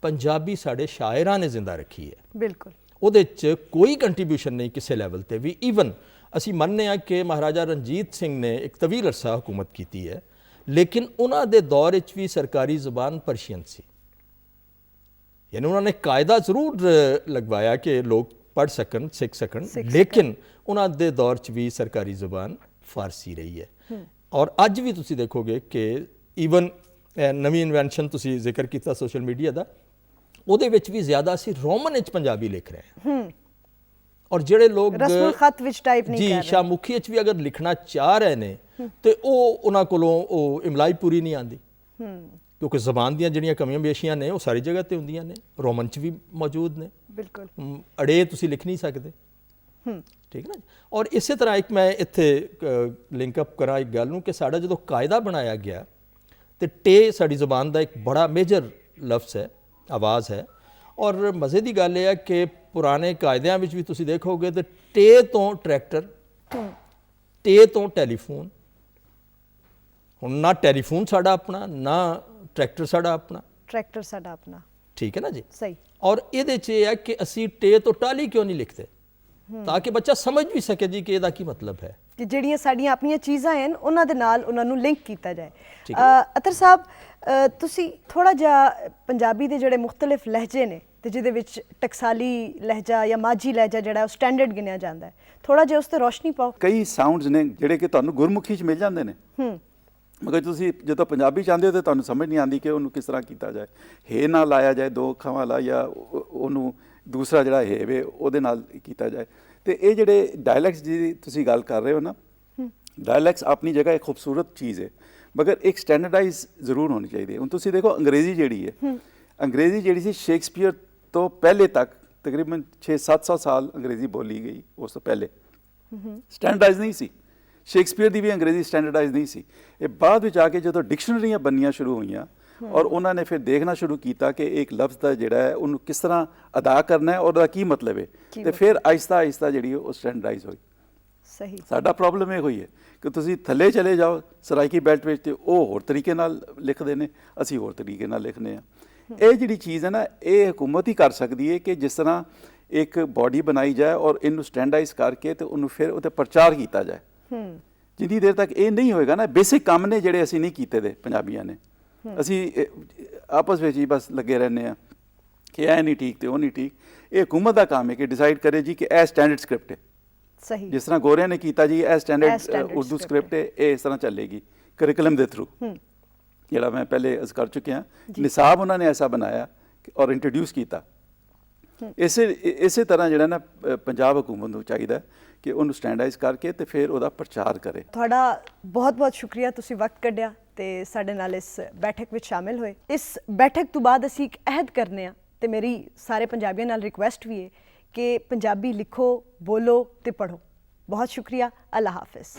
ਪੰਜਾਬੀ ਸਾਡੇ ਸ਼ਾਇਰਾਂ ਨੇ ਜ਼ਿੰਦਾ ਰੱਖੀ ਹੈ। ਬਿਲਕੁਲ ਉਹਦੇ 'ਚ ਕੋਈ ਕੰਟਰੀਬਿਊਸ਼ਨ ਨਹੀਂ ਕਿਸੇ ਲੈਵਲ ਤੇ ਵੀ। ਈਵਨ ਅਸੀਂ ਮੰਨਦੇ ਹਾਂ ਕਿ ਮਹਾਰਾਜਾ ਰਣਜੀਤ ਸਿੰਘ ਨੇ ਇੱਕ ਤਵੀਲ ਅਰਸਾ ਹੁਕੂਮਤ ਕੀਤੀ ਹੈ, ਲੇਕਿਨ ਉਹਨਾਂ ਦੇ ਦੌਰ ਵਿੱਚ ਵੀ ਸਰਕਾਰੀ ਜ਼ੁਬਾਨ ਪਰਸ਼ੀਅਨ ਸੀ। ਯਾਨੀ ਉਹਨਾਂ ਨੇ ਕਾਇਦਾ ਜ਼ਰੂਰ ਲਗਵਾਇਆ ਕਿ ਲੋਕ ਪੜ੍ਹ ਸਕਣ, ਸਿੱਖ ਸਕਣ, ਲੇਕਿਨ ਉਹਨਾਂ ਦੇ ਦੌਰ 'ਚ ਵੀ ਸਰਕਾਰੀ ਜ਼ੁਬਾਨ ਫਾਰਸੀ ਰਹੀ ਹੈ। ਔਰ ਅੱਜ ਵੀ ਤੁਸੀਂ ਦੇਖੋਗੇ ਕਿ ਈਵਨ ਨਵੀਂ ਇਨਵੈਂਸ਼ਨ ਤੁਸੀਂ ਜ਼ਿਕਰ ਕੀਤਾ ਸੋਸ਼ਲ ਮੀਡੀਆ ਦਾ, ਉਹਦੇ ਵਿੱਚ ਵੀ ਜ਼ਿਆਦਾ ਅਸੀਂ ਰੋਮਨ ਵਿੱਚ ਪੰਜਾਬੀ ਲਿਖ ਰਹੇ ਹਾਂ। ਔਰ ਜਿਹੜੇ ਲੋਕ ਰਸਮੁਲ ਖਤ ਵਿੱਚ ਟਾਈਪ ਨਹੀਂ ਕਰ ਜੀ ਰਹੇ, ਸ਼ਾਹਮੁਖੀ ਵਿੱਚ ਵੀ ਅਗਰ ਲਿਖਣਾ ਚਾਹ ਰਹੇ ਨੇ ਤੇ ਉਹ ਉਹਨਾਂ ਕੋਲੋਂ ਉਹ ਇਮਲਾਈ ਪੂਰੀ ਨਹੀਂ ਆਉਂਦੀ, ਕਿਉਂਕਿ ਜ਼ਬਾਨ ਦੀਆਂ ਜਿਹੜੀਆਂ ਕਮੀਆਂ ਬੇਸ਼ੀਆਂ ਨੇ ਉਹ ਸਾਰੀ ਜਗ੍ਹਾ ਤੇ ਹੁੰਦੀਆਂ ਨੇ, ਰੋਮਨ 'ਚ ਵੀ ਮੌਜੂਦ ਨੇ। ਬਿਲਕੁਲ ਅੜੇ ਤੁਸੀਂ ਲਿਖ ਨਹੀਂ ਸਕਦੇ, ਠੀਕ ਨਾ। ਔਰ ਇਸੇ ਤਰ੍ਹਾਂ ਇੱਕ ਮੈਂ ਇੱਥੇ ਲਿੰਕ ਅਪ ਕਰਾਂ ਇੱਕ ਗੱਲ ਨੂੰ ਕਿ ਸਾਡਾ ਜਦੋਂ ਕਾਇਦਾ ਬਣਾਇਆ ਗਿਆ ਤੇ ਟੇ ਸਾਡੀ ਜ਼ਬਾਨ ਦਾ ਇੱਕ ਬੜਾ ਮੇਜਰ ਲਫ਼ਜ਼ ਹੈ, ਆਵਾਜ਼ ਹੈ। ਔਰ ਮਜ਼ੇ ਦੀ ਗੱਲ ਇਹ ਹੈ ਕਿ ਪੁਰਾਣੇ ਕਾਇਦਿਆਂ ਵਿੱਚ ਵੀ ਤੁਸੀਂ ਦੇਖੋਗੇ ਤੇ ਟੇ ਤੋਂ ਟਰੈਕਟਰ, ਟੇ ਤੋਂ ਟੈਲੀਫੋਨ। ਹੁਣ ਨਾ ਟੈਲੀਫੋਨ ਸਾਡਾ ਆਪਣਾ, ਨਾ ਟਰੈਕਟਰ ਸਾਡਾ ਆਪਣਾ, ਟਰੈਕਟਰ ਸਾਡਾ ਆਪਣਾ, ਠੀਕ ਹੈ ਨਾ ਜੀ। ਸਹੀ। ਔਰ ਇਹਦੇ 'ਚ ਇਹ ਹੈ ਕਿ ਅਸੀਂ ਟੇ ਤੋਂ ਟਾਲੀ ਕਿਉਂ ਨਹੀਂ ਲਿਖਦੇ, ਤਾਂ ਕਿ ਬੱਚਾ ਸਮਝ ਵੀ ਸਕੇ ਜੀ ਕਿ ਇਹਦਾ ਕੀ ਮਤਲਬ ਹੈ। ਕਿ ਜਿਹੜੀਆਂ ਸਾਡੀਆਂ ਆਪਣੀਆਂ ਚੀਜ਼ਾਂ ਹਨ ਉਹਨਾਂ ਦੇ ਨਾਲ ਉਹਨਾਂ ਨੂੰ ਲਿੰਕ ਕੀਤਾ ਜਾਏ। ਠੀਕ ਅਤਰ ਸਾਹਿਬ, ਤੁਸੀਂ ਥੋੜਾ ਜਿਹਾ ਪੰਜਾਬੀ ਦੇ ਜਿਹੜੇ ਮੁxtਲਿਫ ਲਹਿਜੇ ਨੇ ਤੇ ਜਿਹਦੇ ਵਿੱਚ ਟਕਸਾਲੀ ਲਹਿਜਾ ਜਾਂ ਮਾਝੀ ਲਹਿਜਾ ਜਿਹੜਾ ਉਹ ਸਟੈਂਡਰਡ ਗਿਣਿਆ ਜਾਂਦਾ ਹੈ, ਥੋੜਾ ਜਿਹਾ ਉਸ ਤੇ ਰੋਸ਼ਨੀ ਪਾਓ। ਕਈ ਸਾਊਂਡਸ ਨੇ ਜਿਹੜੇ ਕਿ ਤੁਹਾਨੂੰ ਗੁਰਮੁਖੀ 'ਚ ਮਿਲ ਜਾਂਦੇ ਨੇ, ਮਗਰ ਤੁਸੀਂ ਜਦੋਂ ਪੰਜਾਬੀ ਚਾਹੁੰਦੇ ਹੋ ਤਾਂ ਤੁਹਾਨੂੰ ਸਮਝ ਨਹੀਂ ਆਉਂਦੀ ਕਿ ਉਹਨੂੰ ਕਿਸ ਤਰ੍ਹਾਂ ਕੀਤਾ ਜਾਏ। ਹੇ ਨਾ ਲਾਇਆ ਜਾਏ ਦੋ ਅੱਖਾਂ ਵਾਲਾ, ਜਾਂ ਉਹਨੂੰ ਦੂਸਰਾ ਜਿਹੜਾ ਹੈ ਵੇ ਉਹਦੇ ਨਾਲ ਕੀਤਾ ਜਾਏ। ਤੇ ਇਹ ਜਿਹੜੇ ਡਾਇਲੈਕਟਸ ਦੀ ਤੁਸੀਂ ਗੱਲ ਕਰ ਰਹੇ ਹੋ ਨਾ, ਡਾਇਲੈਕਟਸ ਆਪਣੀ ਜਗ੍ਹਾ ਇੱਕ ਖੂਬਸੂਰਤ ਚੀਜ਼ ਹੈ, ਮਗਰ ਇੱਕ ਸਟੈਂਡਰਡਾਈਜ਼ ਜ਼ਰੂਰ ਹੋਣੀ ਚਾਹੀਦੀ ਹੈ। ਹੁਣ ਤੁਸੀਂ ਦੇਖੋ ਅੰਗਰੇਜ਼ੀ ਜਿਹੜੀ ਹੈ, ਅੰਗਰੇਜ਼ੀ ਜਿਹੜੀ ਸੀ ਸ਼ੇਕਸਪੀਅਰ ਤੋਂ ਪਹਿਲੇ ਤੱਕ ਤਕਰੀਬਨ 600-700 ਸਾਲ ਅੰਗਰੇਜ਼ੀ ਬੋਲੀ ਗਈ। ਉਸ ਤੋਂ ਪਹਿਲੇ ਸਟੈਂਡਰਡਾਈਜ਼ ਨਹੀਂ ਸੀ। ਸ਼ੇਕਸਪੀਅਰ ਦੀ ਵੀ ਅੰਗਰੇਜ਼ੀ ਸਟੈਂਡਰਡਾਈਜ਼ ਨਹੀਂ ਸੀ। ਇਹ ਬਾਅਦ ਵਿੱਚ ਆ ਕੇ ਜਦੋਂ ਡਿਕਸ਼ਨਰੀਆਂ ਬਣਨੀਆਂ ਸ਼ੁਰੂ ਹੋਈਆਂ ਔਰ ਉਹਨਾਂ ਨੇ ਫਿਰ ਦੇਖਣਾ ਸ਼ੁਰੂ ਕੀਤਾ ਕਿ ਇੱਕ ਲਫ਼ਜ਼ ਦਾ ਜਿਹੜਾ ਹੈ ਉਹਨੂੰ ਕਿਸ ਤਰ੍ਹਾਂ ਅਦਾ ਕਰਨਾ ਹੈ, ਉਹਦਾ ਕੀ ਮਤਲਬ ਹੈ, ਤੇ ਫਿਰ ਆਹਿਸਤਾ ਆਹਿਸਤਾ ਜਿਹੜੀ ਉਹ ਸਟੈਂਡਰਡਾਈਜ਼ ਹੋਈ। ਸਹੀ। ਸਾਡਾ ਪ੍ਰੋਬਲਮ ਇਹ ਹੋਈ ਹੈ ਕਿ ਤੁਸੀਂ ਥੱਲੇ ਚਲੇ ਜਾਓ ਸਰਾਇਕੀ ਬੈਲਟ ਵਿੱਚ ਤੇ ਉਹ ਹੋਰ ਤਰੀਕੇ ਨਾਲ ਲਿਖਦੇ ਨੇ, ਅਸੀਂ ਹੋਰ ਤਰੀਕੇ ਨਾਲ ਲਿਖਦੇ ਹਾਂ। ਇਹ ਜਿਹੜੀ ਚੀਜ਼ ਹੈ ਨਾ, ਇਹ ਹਕੂਮਤ ਹੀ ਕਰ ਸਕਦੀ ਹੈ ਕਿ ਜਿਸ ਤਰ੍ਹਾਂ ਇੱਕ ਬਾਡੀ ਬਣਾਈ ਜਾਏ ਔਰ ਇਹਨੂੰ ਸਟੈਂਡਰਡਾਈਜ਼ ਕਰਕੇ ਤੇ ਉਹਨੂੰ ਫਿਰ ਉਹਤੇ ਪ੍ਰਚਾਰ ਕੀਤਾ ਜਾਏ। ਜਿੰਨੀ ਦੇਰ ਤੱਕ ਇਹ ਨਹੀਂ ਹੋਏਗਾ ਨਾ, ਬੇਸਿਕ ਕੰਮ ਨੇ ਜਿਹੜੇ ਅਸੀਂ ਨਹੀਂ ਕੀਤੇ ਦੇ ਪੰਜਾਬੀਆਂ ਨੇ, ਅਸੀਂ ਆਪਸ ਵਿੱਚ ਹੀ ਬਸ ਲੱਗੇ ਰਹਿੰਦੇ ਹਾਂ ਕਿ ਇਹ ਨਹੀਂ ਠੀਕ ਤੇ ਉਹ ਨਹੀਂ ਠੀਕ। ਇਹ ਹਕੂਮਤ ਦਾ ਕੰਮ ਹੈ ਕਿ ਡਿਸਾਈਡ ਕਰੇ ਜੀ ਕਿ ਇਹ ਸਟੈਂਡਰਡ ਸਕ੍ਰਿਪਟ ਹੈ। ਸਹੀ। ਜਿਸ ਤਰ੍ਹਾਂ ਗੋਰਿਆਂ ਨੇ ਕੀਤਾ ਜੀ ਇਹ ਸਟੈਂਡਰਡ ਉਰਦੂ ਸਕ੍ਰਿਪਟ ਹੈ, ਇਹ ਇਸ ਤਰ੍ਹਾਂ ਚੱਲੇਗੀ ਕਰਿਕੂਲਮ ਦੇ ਥਰੂ, ਜਿਹੜਾ ਮੈਂ ਪਹਿਲੇ ਅਰਜ਼ ਕਰ ਚੁੱਕਿਆ। ਨਿਸਾਬ ਉਹਨਾਂ ਨੇ ਐਸਾ ਬਣਾਇਆ ਔਰ ਇੰਟਰੋਡਿਊਸ ਕੀਤਾ। ਇਸੇ ਤਰ੍ਹਾਂ ਜਿਹੜਾ ਨਾ ਪੰਜਾਬ ਹਕੂਮਤ ਨੂੰ ਚਾਹੀਦਾ ਕਿ ਉਹਨੂੰ ਸਟੈਂਡਰਡਾਈਜ਼ ਕਰਕੇ ਤੇ ਫਿਰ ਉਹਦਾ ਪ੍ਰਚਾਰ ਕਰੇ। ਤੁਹਾਡਾ ਬਹੁਤ ਬਹੁਤ ਸ਼ੁਕਰੀਆ, ਤੁਸੀਂ ਵਕਤ ਕੱਢਿਆ ਤੇ ਸਾਡੇ ਨਾਲ ਇਸ ਬੈਠਕ ਵਿੱਚ ਸ਼ਾਮਿਲ ਹੋਏ। ਇਸ ਬੈਠਕ ਤੋਂ ਬਾਅਦ ਅਸੀਂ ਇੱਕ ਅਹਿਦ ਕਰਨੇ ਆ ਤੇ ਮੇਰੀ ਸਾਰੇ ਪੰਜਾਬੀਆਂ ਨਾਲ ਰਿਕੁਐਸਟ ਵੀ ਹੈ ਕਿ ਪੰਜਾਬੀ ਲਿਖੋ, ਬੋਲੋ ਤੇ ਪੜ੍ਹੋ। ਬਹੁਤ ਸ਼ੁਕਰੀਆ। ਅੱਲਾ ਹਾਫਿਜ਼।